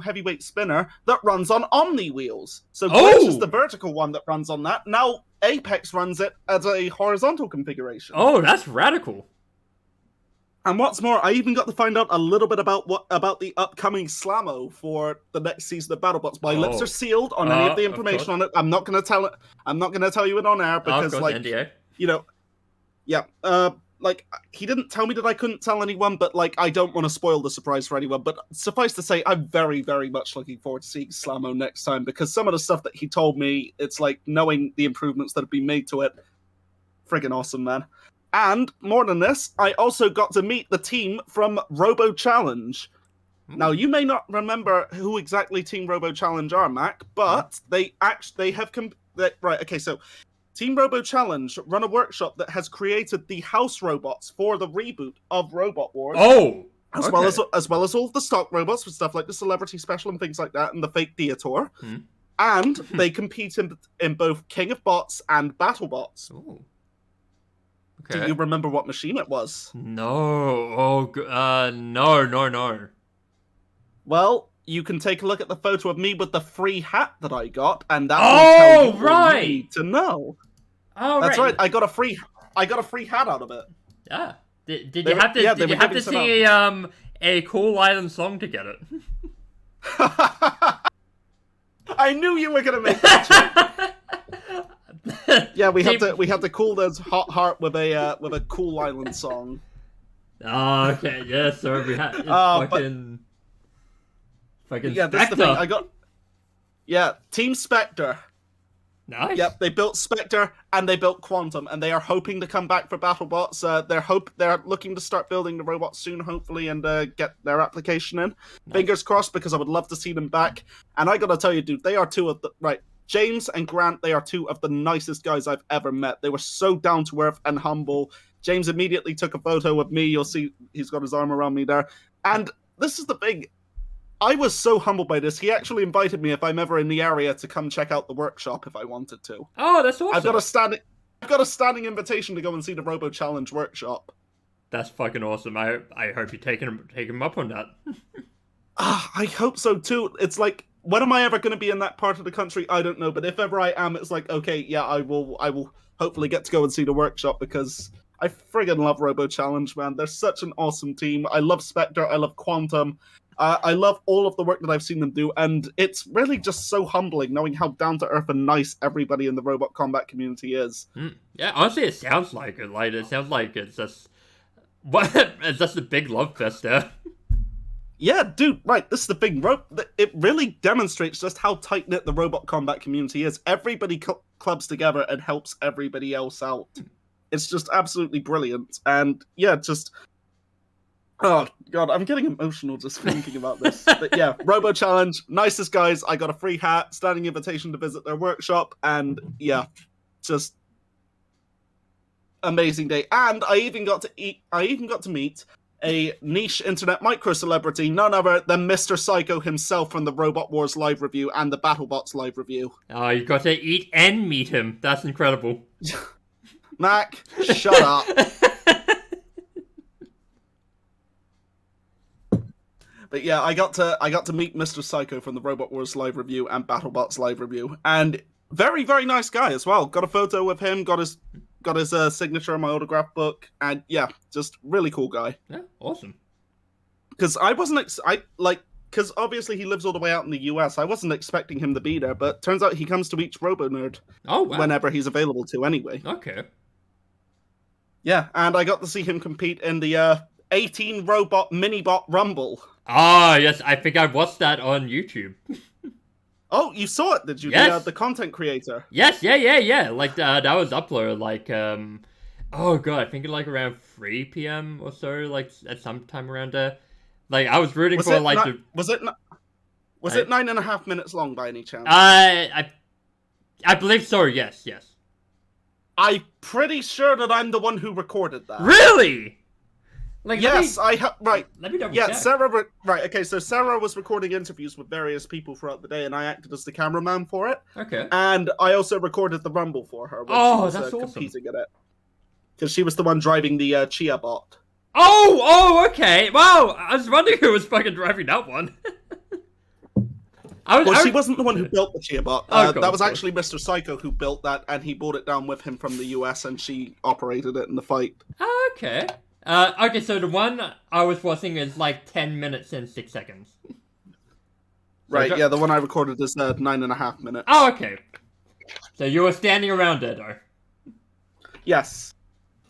heavyweight spinner that runs on Omni wheels. So Glitch is the vertical one that runs on that. Now Apex runs it as a horizontal configuration. Oh, that's radical. And what's more, I even got to find out a little bit about the upcoming Slammo for the next season of Battlebots. My lips are sealed on any of the information on it. I'm not gonna tell it. I'm not gonna tell you it on air because, NDA. He didn't tell me that I couldn't tell anyone, but I don't want to spoil the surprise for anyone. But suffice to say, I'm very, very much looking forward to seeing Slammo next time because some of the stuff that he told me, it's like knowing the improvements that have been made to it. Friggin' awesome, man. And more than this, I also got to meet the team from Robo Challenge. Now, you may not remember who exactly Team Robo Challenge are, Mac, but they have right. Okay, so Team Robo Challenge run a workshop that has created the house robots for the reboot of Robot Wars. Oh, as well as all of the stock robots with stuff like the Celebrity Special and things like that, and the fake Dietor. And they compete in both King of Bots and Battlebots. Ooh. Okay. Do you remember what machine it was? No. No. Well, you can take a look at the photo of me with the free hat that I got, and that will tell you what you need to know. Oh, that's right. I got a free hat out of it. Yeah. Did you have to sing a Cool Island song to get it? I knew you were gonna make that joke. Yeah, we had to cool those hot heart with a Cool Island song. Oh, okay, yeah, so we had fucking yeah, that's the thing. I got Team Spectre. Nice. Yep, they built Spectre and they built Quantum, and they are hoping to come back for Battlebots. They're looking to start building the robots soon, hopefully, and get their application in. Nice. Fingers crossed, because I would love to see them back. And I gotta tell you, dude, they are two of the James and Grant, they are two of the nicest guys I've ever met. They were so down to earth and humble. James immediately took a photo of me. You'll see he's got his arm around me there. And this is the thing. I was so humbled by this. He actually invited me if I'm ever in the area to come check out the workshop if I wanted to. Oh, that's awesome. I've got a standing invitation to go and see the Robo Challenge workshop. That's fucking awesome. I hope you take him up on that. I hope so too. It's like, when am I ever going to be in that part of the country? I don't know. But if ever I am, it's like, okay, yeah, I will hopefully get to go and see the workshop because I friggin' love Robo Challenge, man. They're such an awesome team. I love Spectre. I love Quantum. I love all of the work that I've seen them do. And it's really just so humbling knowing how down-to-earth and nice everybody in the robot combat community is. Yeah, honestly, it sounds like it. It sounds like it's just it's just a big love fest there. Yeah, dude, right, this is the thing. It really demonstrates just how tight-knit the robot combat community is. Everybody clubs together and helps everybody else out. It's just absolutely brilliant. And, yeah, just... Oh, God, I'm getting emotional just thinking about this. But, yeah, Robo Challenge, nicest guys. I got a free hat, standing invitation to visit their workshop, and, yeah, just... amazing day. And I even got to meet a niche internet micro-celebrity, none other than Mr. Psycho himself from the Robot Wars live review and the Battlebots live review. Oh, you got to eat and meet him. That's incredible. Mac, shut up. But yeah, I got to meet Mr. Psycho from the Robot Wars live review and Battlebots live review, and Very, very nice guy as well. Got a photo with him. Got his signature on my autograph book, and yeah, just really cool guy. Yeah, awesome. Because because obviously he lives all the way out in the US. I wasn't expecting him to be there, but turns out he comes to each Robo Nerd whenever he's available to. Anyway. Okay. Yeah, and I got to see him compete in the 18 robot minibot rumble. Ah, yes, I think I watched that on YouTube. Oh, you saw it, did you? Yes. The content creator. Yes, yeah. Like, that was uploaded, like, oh god, I think like around 3 p.m. or so, like, at some time around there. Like, I was rooting for, like, Was it 9.5 minutes long, by any chance? I believe so, yes. I'm pretty sure that I'm the one who recorded that. Really? Like, yes, right. Let me double check. check. Sarah. Right. Okay. So Sarah was recording interviews with various people throughout the day, and I acted as the cameraman for it. Okay. And I also recorded the rumble for her. When Oh, she was, that's awesome. Competing in it, because she was the one driving the Chia bot. Oh, okay. Wow, I was wondering who was fucking driving that one. She wasn't the one who built the Chia bot. That was actually Mr. Psycho who built that, and he brought it down with him from the US, and she operated it in the fight. Okay. Okay, so the one I was watching is like 10 minutes and 6 seconds. Right, yeah, the one I recorded is 9.5 minutes. Oh, okay. So you were standing around there, though? Yes.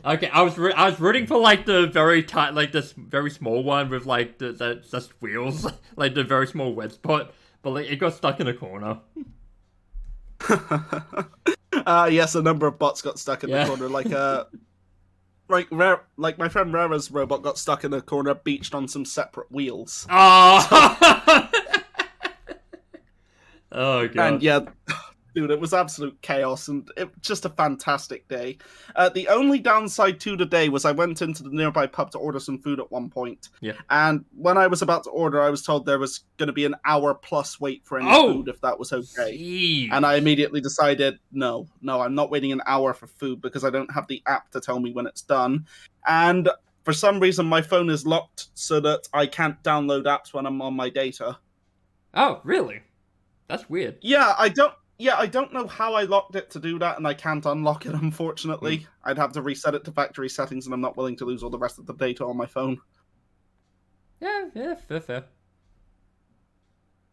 Okay, I was rooting for like the very tight, like this very small one with like the just wheels, like the very small wet spot, but like it got stuck in a corner. Yes, a number of bots got stuck in the corner, like my friend Rara's robot got stuck in a corner, beached on some separate wheels. Oh, oh god! And yeah, dude, it was absolute chaos, and it was just a fantastic day. The only downside to the day was I went into the nearby pub to order some food at one point. Yeah. And when I was about to order, I was told there was going to be an hour plus wait for any food if that was okay. Jeez. And I immediately decided, no, I'm not waiting an hour for food because I don't have the app to tell me when it's done. And for some reason, my phone is locked so that I can't download apps when I'm on my data. Oh, really? That's weird. Yeah, I don't know how I locked it to do that, and I can't unlock it, unfortunately. I'd have to reset it to factory settings, and I'm not willing to lose all the rest of the data on my phone. Yeah, fair.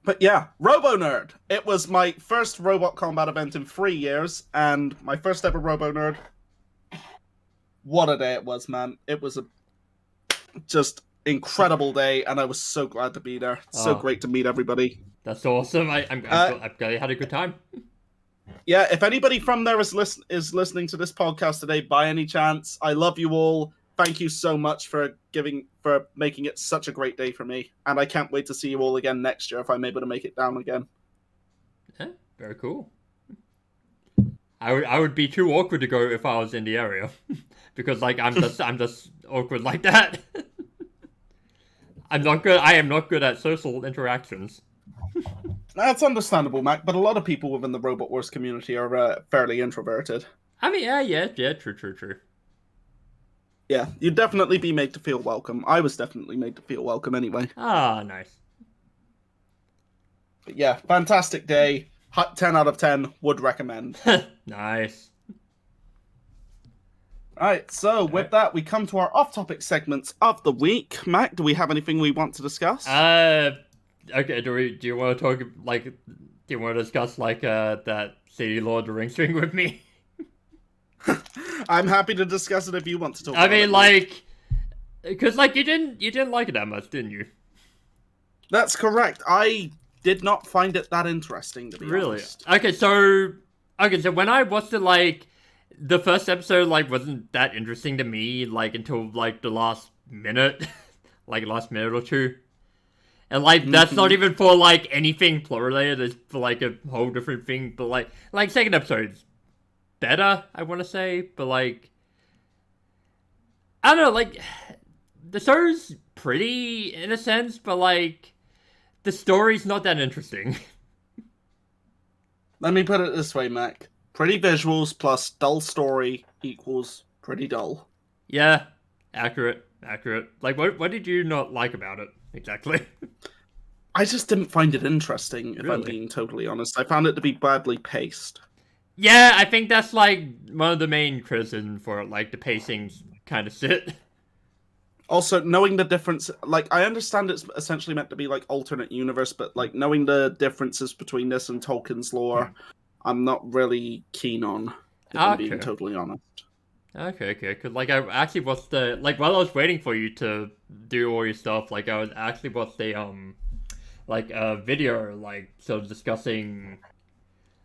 But yeah, Robo Nerd. It was my first robot combat event in 3 years, and my first ever Robo Nerd. What a day it was, man. It was a just incredible day, and I was so glad to be there. It's so great to meet everybody. That's awesome. I'm glad you had a good time. Yeah, if anybody from there is listening to this podcast today, by any chance, I love you all. Thank you so much for making it such a great day for me, and I can't wait to see you all again next year if I'm able to make it down again. Yeah, very cool. I would be too awkward to go if I was in the area, because like I'm just awkward like that. I'm not good. I am not good at social interactions. That's understandable, Mac, but a lot of people within the Robot Wars community are fairly introverted. I mean, yeah, true. Yeah, you'd definitely be made to feel welcome. I was definitely made to feel welcome anyway. Ah, nice. But yeah, fantastic day. 10 out of 10, would recommend. Nice. Alright, so with that, we come to our off-topic segments of the week. Mac, do we have anything we want to discuss? Okay, do you want to talk, like, do you want to discuss, like, that City Lord of the Rings thing with me? I'm happy to discuss it if you want to talk I about it. mean, like, because, like, you didn't like it that much, didn't you? That's correct. I did not find it that interesting, to be honest. Okay, so when I watched it, like, the first episode, like, wasn't that interesting to me, like, until, like, the last minute, like, last minute or two. And, like, that's not even for, like, anything plot related, it's for, like, a whole different thing, but, like, second episode's better, I want to say, but, like, I don't know, like, the show's pretty, in a sense, but, like, the story's not that interesting. Let me put it this way, Mac. Pretty visuals plus dull story equals pretty dull. Yeah, accurate. Like, what did you not like about it, exactly? I just didn't find it interesting, if I'm Really? being totally honest. I found it to be badly paced. Yeah, I think that's like one of the main criticisms for it, like the pacing's kind of shit. Also, knowing the difference, like I understand it's essentially meant to be like alternate universe, but like knowing the differences between this and Tolkien's lore, I'm not really keen on, if I'm being Okay. totally honest. Okay, cause like I actually watched the like while I was waiting for you to do all your stuff, like I was actually watched like a video like sort of discussing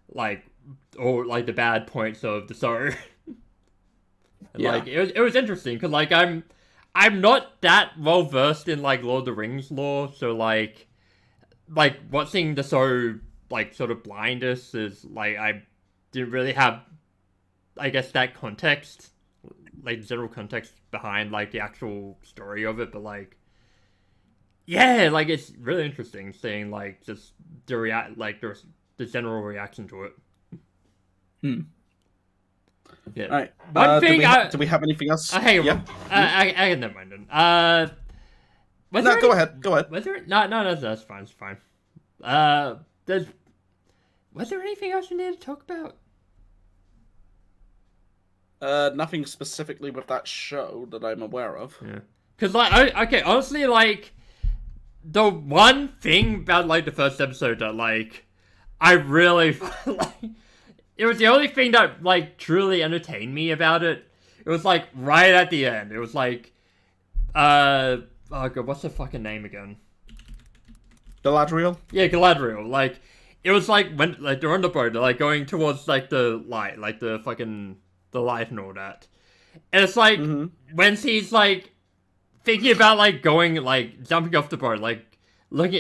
like or like the bad points of the show. Yeah. Like it was interesting because like I'm not that well versed in like Lord of the Rings lore, so like watching the show like sort of blindness is like I didn't really have I guess that context, like the general context behind like the actual story of it, but like yeah, like it's really interesting seeing like just the general reaction to it. Hmm. Yeah. All right. One thing do we have anything else? hang on. Yeah. I never mind then. Was No, there go any- ahead. Go ahead. Was there no that's fine, it's fine. There's was there anything else you need to talk about? Nothing specifically with that show that I'm aware of. Yeah. Cause okay, honestly, like the one thing about like the first episode that like I really like it was the only thing that like truly entertained me about it. It was like right at the end. It was like oh god, what's the fucking name again? Galadriel? Yeah, Galadriel. Like it was like when like they're on the boat, they're like going towards like the light, like the fucking the light and all that. And it's like when she's like thinking about like going like jumping off the boat, like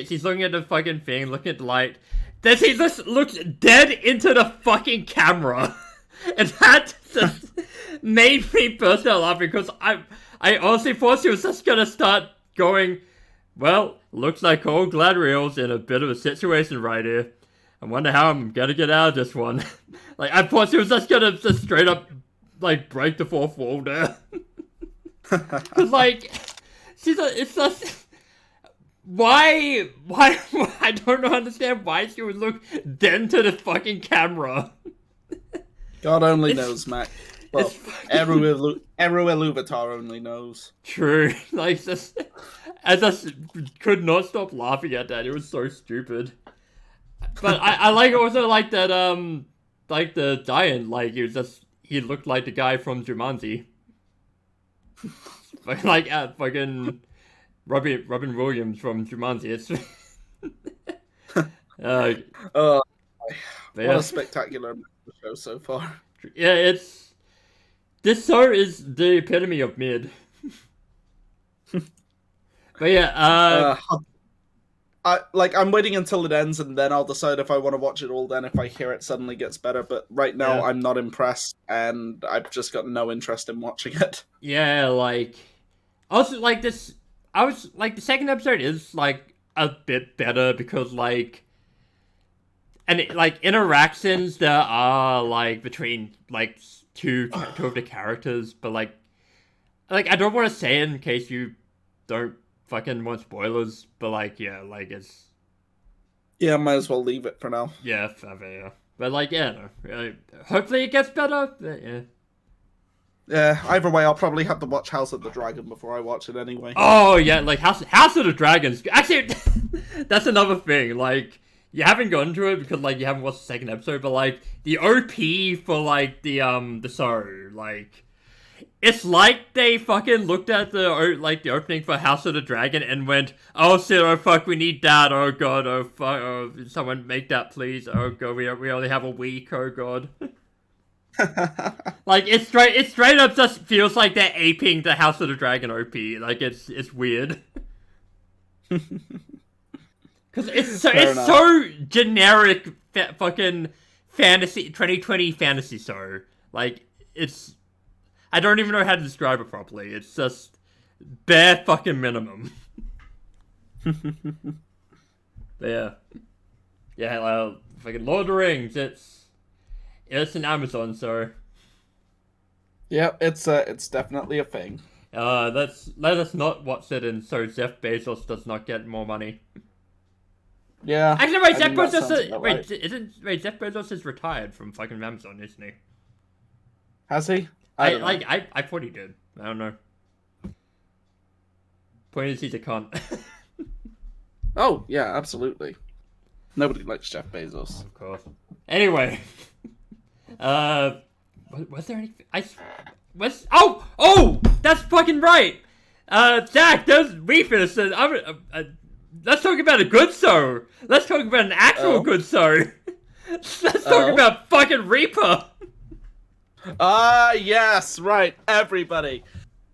she's looking at the fucking thing, looking at the light. Then she just looks dead into the fucking camera. And that just made me burst out laughing because I honestly thought she was just gonna start going, well, looks like old Galadriel's in a bit of a situation right here. I wonder how I'm gonna get out of this one. Like I thought she was just gonna just straight up like break the fourth wall there. Cause like it's just why I don't understand why she would look dead into the fucking camera. God only knows, Mac. Well, fucking- Eru Iluvatar only knows. True. Like I just could not stop laughing at that. It was so stupid. But I like also like that like the giant, like he looked like the guy from Jumanji. Like fucking Robin Williams from Jumanji. It's What yeah. a spectacular show so far. Yeah, this show is the epitome of mid. But yeah, I'm waiting until it ends and then I'll decide if I want to watch it all then if I hear it suddenly gets better, but right now Yeah. I'm not impressed and I've just got no interest in watching it. yeah, like also like this I was like the second episode is like a bit better because like like interactions that are like between like two of the characters, but like I don't want to say it in case you don't fucking want spoilers, but like yeah, like it's Yeah, might as well leave it for now. yeah, yeah. But like yeah, no, hopefully it gets better. But, yeah. Yeah, either way, I'll probably have to watch House of the Dragon before I watch it anyway. Oh yeah, like House of the Dragons. Actually, that's another thing. Like you haven't gotten to it because like you haven't watched the second episode, but like the OP for like the show, like it's like they fucking looked at the opening for House of the Dragon and went, oh shit, oh fuck, we need that. Oh god, oh fuck, oh someone make that please. Oh god, we only have a week. Oh god. Like it's straight up just feels like they're aping the House of the Dragon OP. Like it's weird. Cause it's so generic fucking fantasy 2020 fantasy show. Like it's I don't even know how to describe it properly. It's just bare fucking minimum. But yeah, fucking Lord of the Rings. It's an Amazon, so Yeah, it's definitely a thing. let us not watch it, and so Jeff Bezos does not get more money. Yeah. Actually, wait, I Jeff think that Bezos. sounds about right. Jeff Bezos is retired from fucking Amazon, isn't he? Has he? I don't know. I thought he did. I don't know. Point is, he's a cunt. Oh, yeah, absolutely. Nobody likes Jeff Bezos. Of course. Anyway, was there anything? Oh, that's fucking right. Zach, there's Reaper says, let's talk about a good show. Let's talk about an actual good show. Let's talk about fucking Reaper. Yes, right, everybody.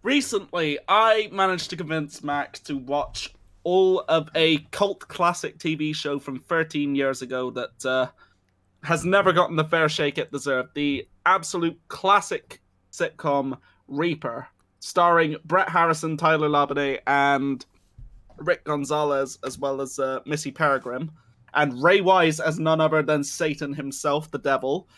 Recently, I managed to convince Mac to watch all of a cult classic TV show from 13 years ago that has never gotten the fair shake it deserved. The absolute classic sitcom Reaper, starring Brett Harrison, Tyler Labonte, and Rick Gonzalez, as well as Missy Peregrine, and Ray Wise as none other than Satan himself, the devil.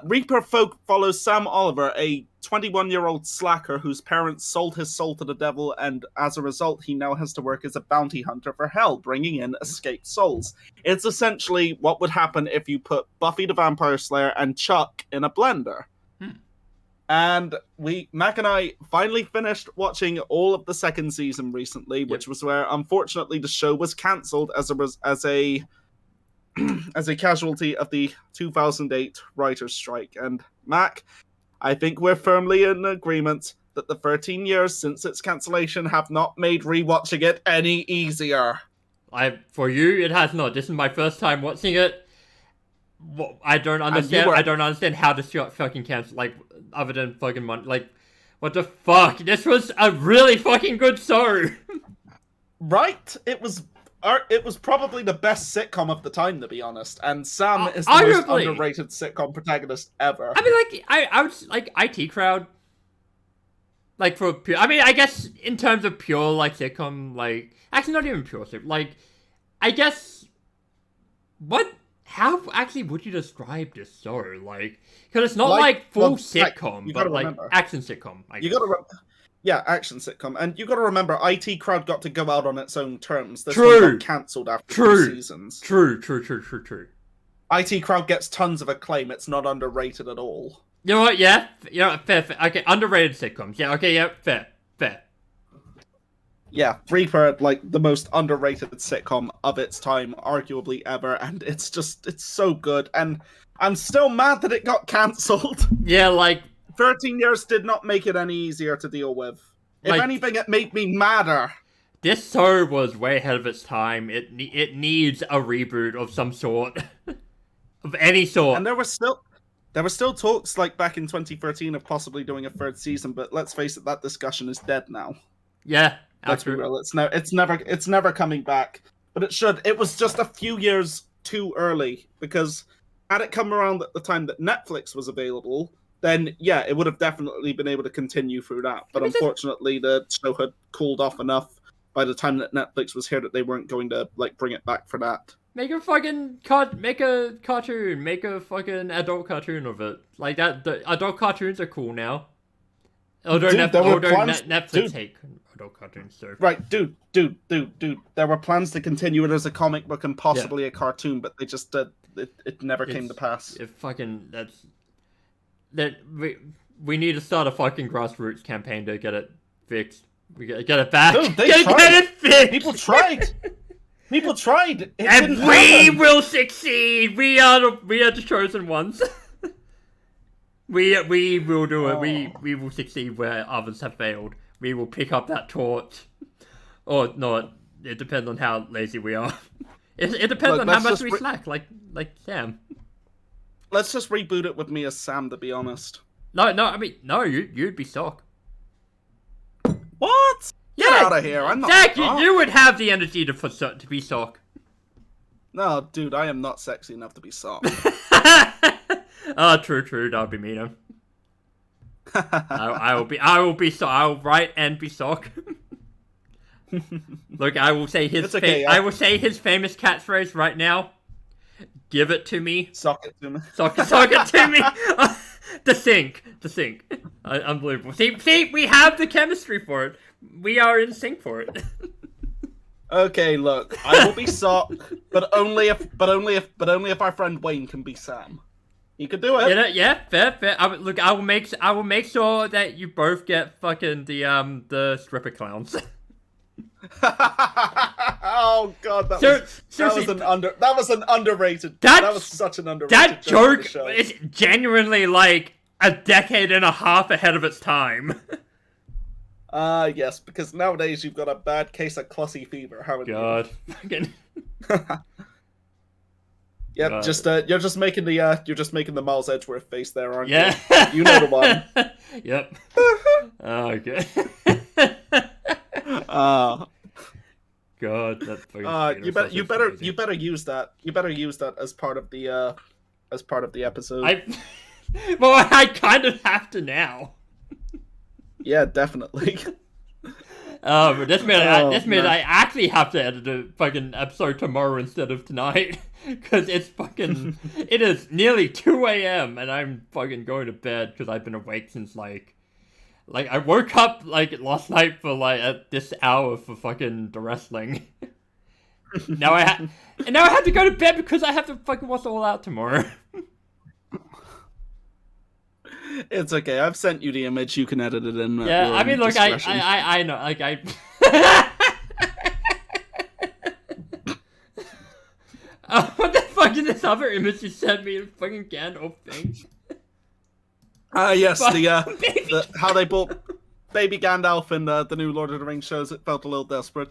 Reaper follows Sam Oliver, a 21-year-old slacker whose parents sold his soul to the devil, and as a result, he now has to work as a bounty hunter for hell, bringing in escaped souls. It's essentially what would happen if you put Buffy the Vampire Slayer and Chuck in a blender. And Mac and I finally finished watching all of the second season recently, which was where, unfortunately, the show was cancelled as a casualty of the 2008 writers' strike. And Mac, I think we're firmly in agreement that the 13 years since its cancellation have not made rewatching it any easier. For you, it has not. This is my first time watching it. I don't understand. I don't understand how this got fucking cancelled. Like, other than fucking money. Like, what the fuck? This was a really fucking good show. I mean, like, I would like IT Crowd. Like, for pure, I mean, I guess in terms of pure like sitcom, like, actually not even pure sitcom. Like, I guess how actually would you describe this show? Like, because it's not like full sitcom, but like action sitcom. Yeah, action sitcom. And you got to remember, IT Crowd got to go out on its own terms. This one got cancelled after 2 seasons. True. IT Crowd gets tons of acclaim. It's not underrated at all. You know what? Yeah. Fair. Okay, underrated sitcoms. Yeah, okay, yeah, fair. Yeah, Reaper, like, the most underrated sitcom of its time, arguably ever, and it's so good. And I'm still mad that it got cancelled. Yeah, like, 13 years did not make it any easier to deal with. If anything, it made me madder. This show was way ahead of its time. It needs a reboot of some sort. Of any sort. And there were still talks, like, back in 2013 of possibly doing a 3rd season, but let's face it, that discussion is dead now. Yeah, let's be real. It's never coming back. But it should. It was just a few years too early, because had it come around at the time that Netflix was available, then yeah, it would have definitely been able to continue through that. But unfortunately, the show had cooled off enough by the time that Netflix was here that they weren't going to like bring it back for that. Make a fucking make a cartoon. Make a fucking adult cartoon of it. Like that. The adult cartoons are cool now. Although Netflix hate adult cartoons, so. Right, dude. There were plans to continue it as a comic book and possibly a cartoon, but they just it never came to pass. We need to start a fucking grassroots campaign to get it fixed. We get it back. Dude, they tried. Get it fixed. People tried. And we will succeed. We are the chosen ones. We will do it. We will succeed where others have failed. We will pick up that torch. Or not. It depends on how lazy we are. It depends on how much we slack, like Sam. Let's just reboot it with me as Sam, to be honest. No, I mean, no, you'd be Sock. What? Yeah, get out of here! I'm not. Zach, you would have the energy to be Sock. No, dude, I am not sexy enough to be Sock. True. That would be me, though. I will be Sock. I will write and be Sock. Look, I will say his. I will say his famous catchphrase right now. Give it to me. Sock it to me. Sock it to me. The sink. Unbelievable. See, we have the chemistry for it. We are in sync for it. Okay, look, I will be Sock, but only if our friend Wayne can be Sam. He could do it. Yeah, fair. Look, I will make sure that you both get fucking the stripper clowns. Oh god, that was an underrated. That was such an underrated. That joke is genuinely like a decade and a half ahead of its time. Yes, because nowadays you've got a bad case of Clossy fever, haven't you? God, fucking. Yeah, just you're just making the Miles Edgeworth face there, aren't you? Yeah, you know the one. Yep. Okay. God, that you better use that. You better use that as part of the episode. Well, I kind of have to now. Yeah, definitely. But this means I actually have to edit a fucking episode tomorrow instead of tonight. Because it's fucking... It is nearly 2 a.m. and I'm fucking going to bed because I've been awake since like... Like, I woke up like last night for like at this hour for fucking the wrestling. now I have to go to bed because I have to fucking watch All Out tomorrow. It's okay. I've sent you the image. You can edit it in. Yeah, I mean, look, I know, like, what the fuck is this other image you sent me? A fucking Gandalf thing. Yes, how they bought Baby Gandalf in the new Lord of the Rings shows. It felt a little desperate.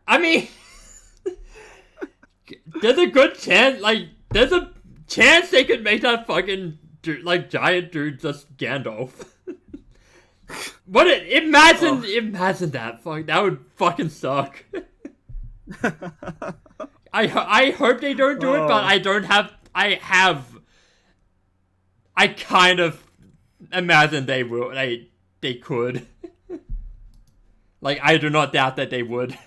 I mean, there's a chance they could make that fucking giant dude just Gandalf. Imagine that. Fuck, that would fucking suck. I hope they don't do it, but I kind of imagine they will. They could. Like, I do not doubt that they would.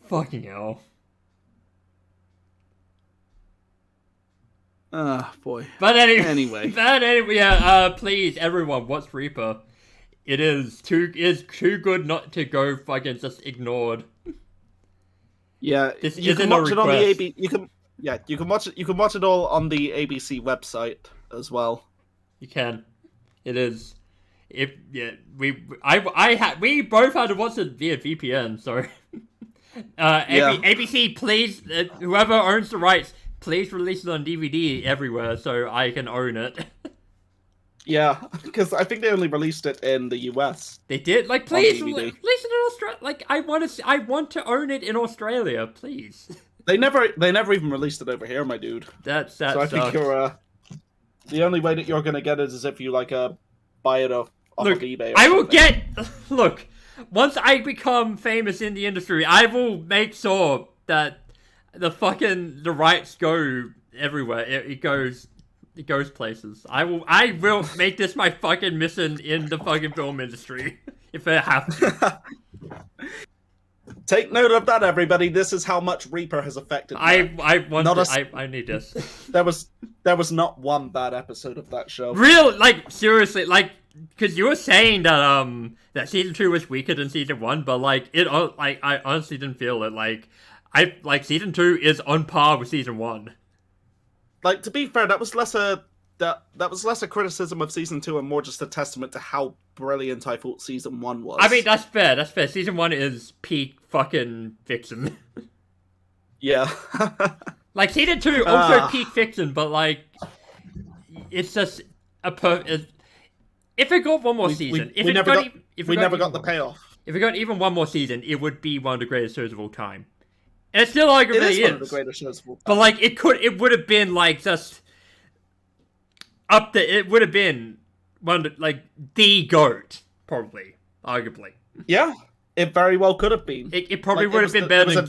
Fucking hell. Boy. But anyway, yeah, please, everyone, watch Reaper. It is too good not to go fucking just ignored. Yeah, you can watch it on the ABC. You can watch it. You can watch it all on the ABC website as well. You can. It is. We both had to watch it via VPN. So, ABC, please, whoever owns the rights, please release it on DVD everywhere so I can own it. Yeah, because I think they only released it in the US. They did? Like, please release it in Australia. Like, I want to own it in Australia, please. They never even released it over here, my dude. That so I think you're the only way that you're gonna get it is if you buy it off of eBay. Look, once I become famous in the industry, I will make sure that the rights go everywhere. It goes places. I will make this my fucking mission in the fucking film industry if I have to. Take note of that, everybody. This is how much Reaper has affected me. I need this. There was not one bad episode of that show. Real, like, seriously, like, because you were saying that that season 2 was weaker than season 1, but I honestly didn't feel it. Season 2 is on par with season 1. Like, to be fair, that was less a criticism of season 2 and more just a testament to how brilliant I thought season 1 was. I mean, that's fair. Season 1 is peak fucking fiction. Yeah. Like, season 2 also peak fiction, but it's just if it got one more season, we never got the payoff. If it got even one more season, it would be one of the greatest shows of all time. And it still arguably is one of the greatest shows of all time. But it would have been just up there. It would have been one of the GOAT, probably, arguably. Yeah, it very well could have been. It probably would have been better than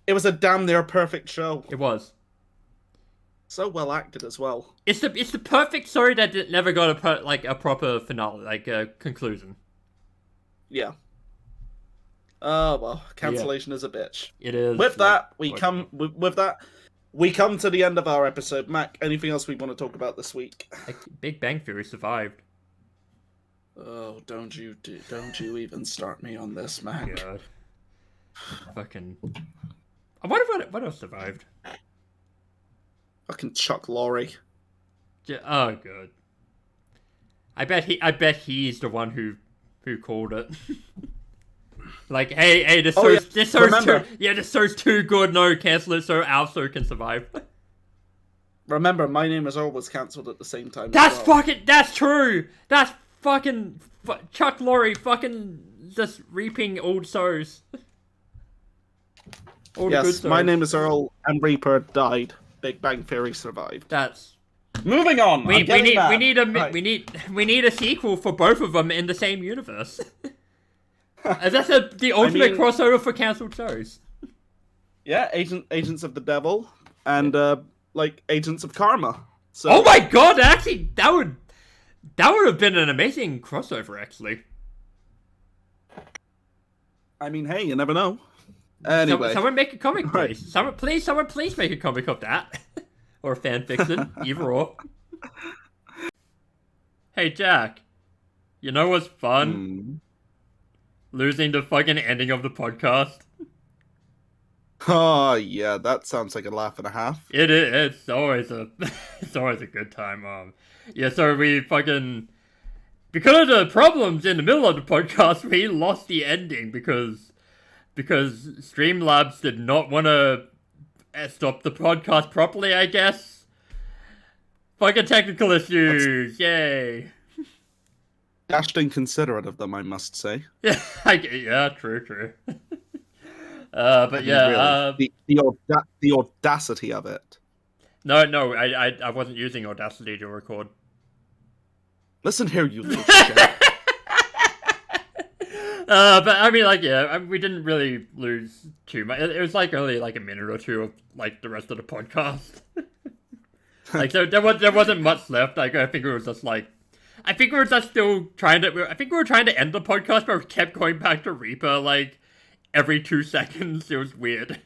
It was a damn near perfect show. It was. So well acted as well. It's the perfect story that never got a proper finale, a conclusion. Yeah. Oh well, cancellation is a bitch. It is. With that, we come to the end of our episode. Mac, anything else we want to talk about this week? Big Bang Theory survived. Oh, don't you even start me on this, Mac. God. Fucking. I wonder what else survived. Fucking Chuck Lorre. Yeah, oh god. I bet he's the one who called it. Like, hey, this show's too good. No, cancel it so our show can survive. Remember, My Name Is Earl was cancelled at the same time. That's true. That's fucking Chuck Lorre fucking just reaping old shows. Yes, My Name Is Earl and Reaper died. Big Bang Theory survived. That's moving on. We need a sequel for both of them in the same universe. That's the ultimate crossover for cancelled shows. Yeah, Agents of the Devil and like Agents of Karma. So, oh my god! Actually, that would have been an amazing crossover. Actually, I mean, hey, you never know. Anyway, someone make a comic, please. Right. Someone please make a comic of that, or fan fiction, either or. Hey Jack, you know what's fun? Losing the fucking ending of the podcast. Oh yeah, that sounds like a laugh and a half. It is. It's always a good time. Yeah. So we fucking, because of the problems in the middle of the podcast, we lost the ending because Streamlabs did not want to stop the podcast properly, I guess. Fucking technical issues. Yay. Dashed inconsiderate of them, I must say. Yeah, true. But yeah, really, the audacity of it. No, I wasn't using Audacity to record. Listen here, you little shit. But I mean, like, yeah, we didn't really lose too much. It was like only like a minute or two of like the rest of the podcast. Like, so there wasn't much left. Like, I think we were just still trying to. I think we were trying to end the podcast, but we kept going back to Reaper like every 2 seconds. It was weird.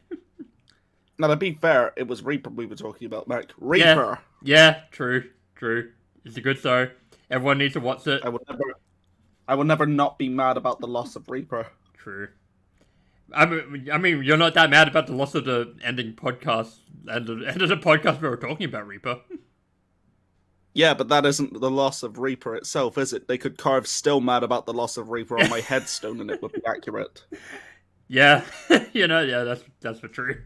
Now, to be fair, it was Reaper we were talking about, Mac. Reaper. Yeah, true. It's a good show. Everyone needs to watch it. I will never not be mad about the loss of Reaper. True. I mean, you're not that mad about the loss of the ending podcast and the end of the podcast we were talking about Reaper. Yeah, but that isn't the loss of Reaper itself, is it? They could carve still mad about the loss of Reaper on my headstone and it would be accurate. Yeah, that's for true.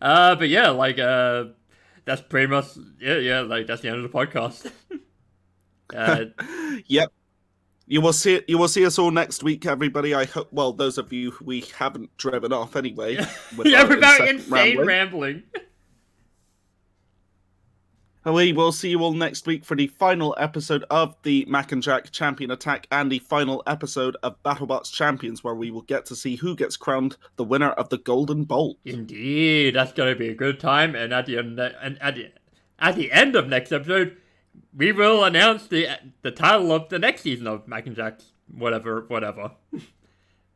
But yeah, like, that's pretty much it. Yeah, like, that's the end of the podcast. Yep. You will see us all next week, everybody. I hope. Well, those of you we haven't driven off anyway. Without insane rambling. We will see you all next week for the final episode of the Mac and Jack Champion Attack and the final episode of Battlebots Champions, where we will get to see who gets crowned the winner of the Golden Bolt. Indeed, that's gonna be a good time. And at the end of next episode, we will announce the title of the next season of Mac and Jack's whatever.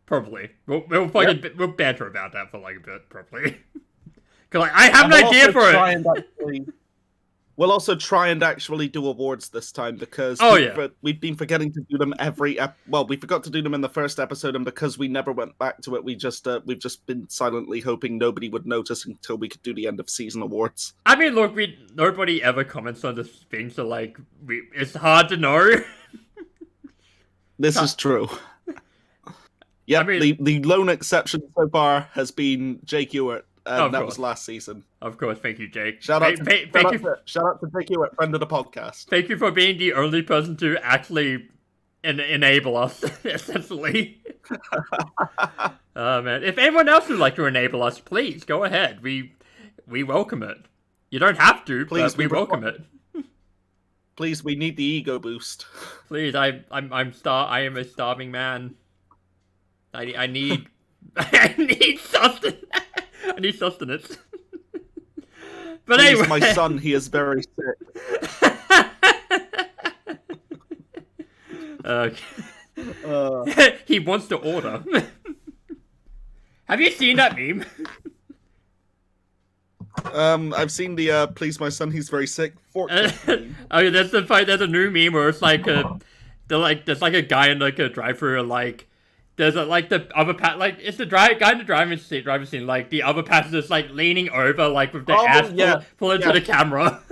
Probably we'll banter about that for like a bit, probably. Cause like, I have an idea for it. We'll also try and actually do awards this time because we've been forgetting to do them we forgot to do them in the first episode, and because we never went back to it, we've just been silently hoping nobody would notice until we could do the end of season awards. I mean, look, nobody ever comments on this thing, so like it's hard to know. This is true. Yeah, I mean, the lone exception so far has been Jake Ewart. And that was last season. Of course, thank you, Jake. Shout out to Jake Ewart, friend of the podcast. Thank you for being the only person to actually enable us, essentially. Oh man, if anyone else would like to enable us, please go ahead. We welcome it. You don't have to, but we welcome it. Please, we need the ego boost. Please, I am a starving man. I need sustenance. I need sustenance. But please, anyway, my son, he is very sick. He wants to order. Have you seen that meme? I've seen the please, my son, he's very sick. There's a new meme where it's like there's like a guy in like a drive-through, like there's like the other like it's the guy in the driver's seat, like the other passenger's like leaning over, like with their ass pull into the camera.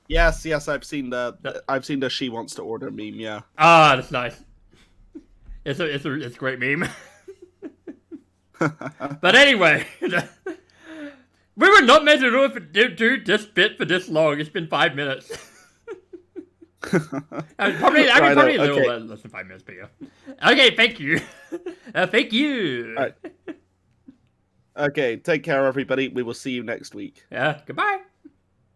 Yes, I've seen the she wants to order meme. Yeah. Ah, that's nice. It's a great meme. But anyway, we were not meant to do this bit for this long. It's been 5 minutes. Probably a little less than 5 minutes, but yeah. Okay, thank you. Thank you. All right. Okay, take care, everybody. We will see you next week. Yeah, goodbye.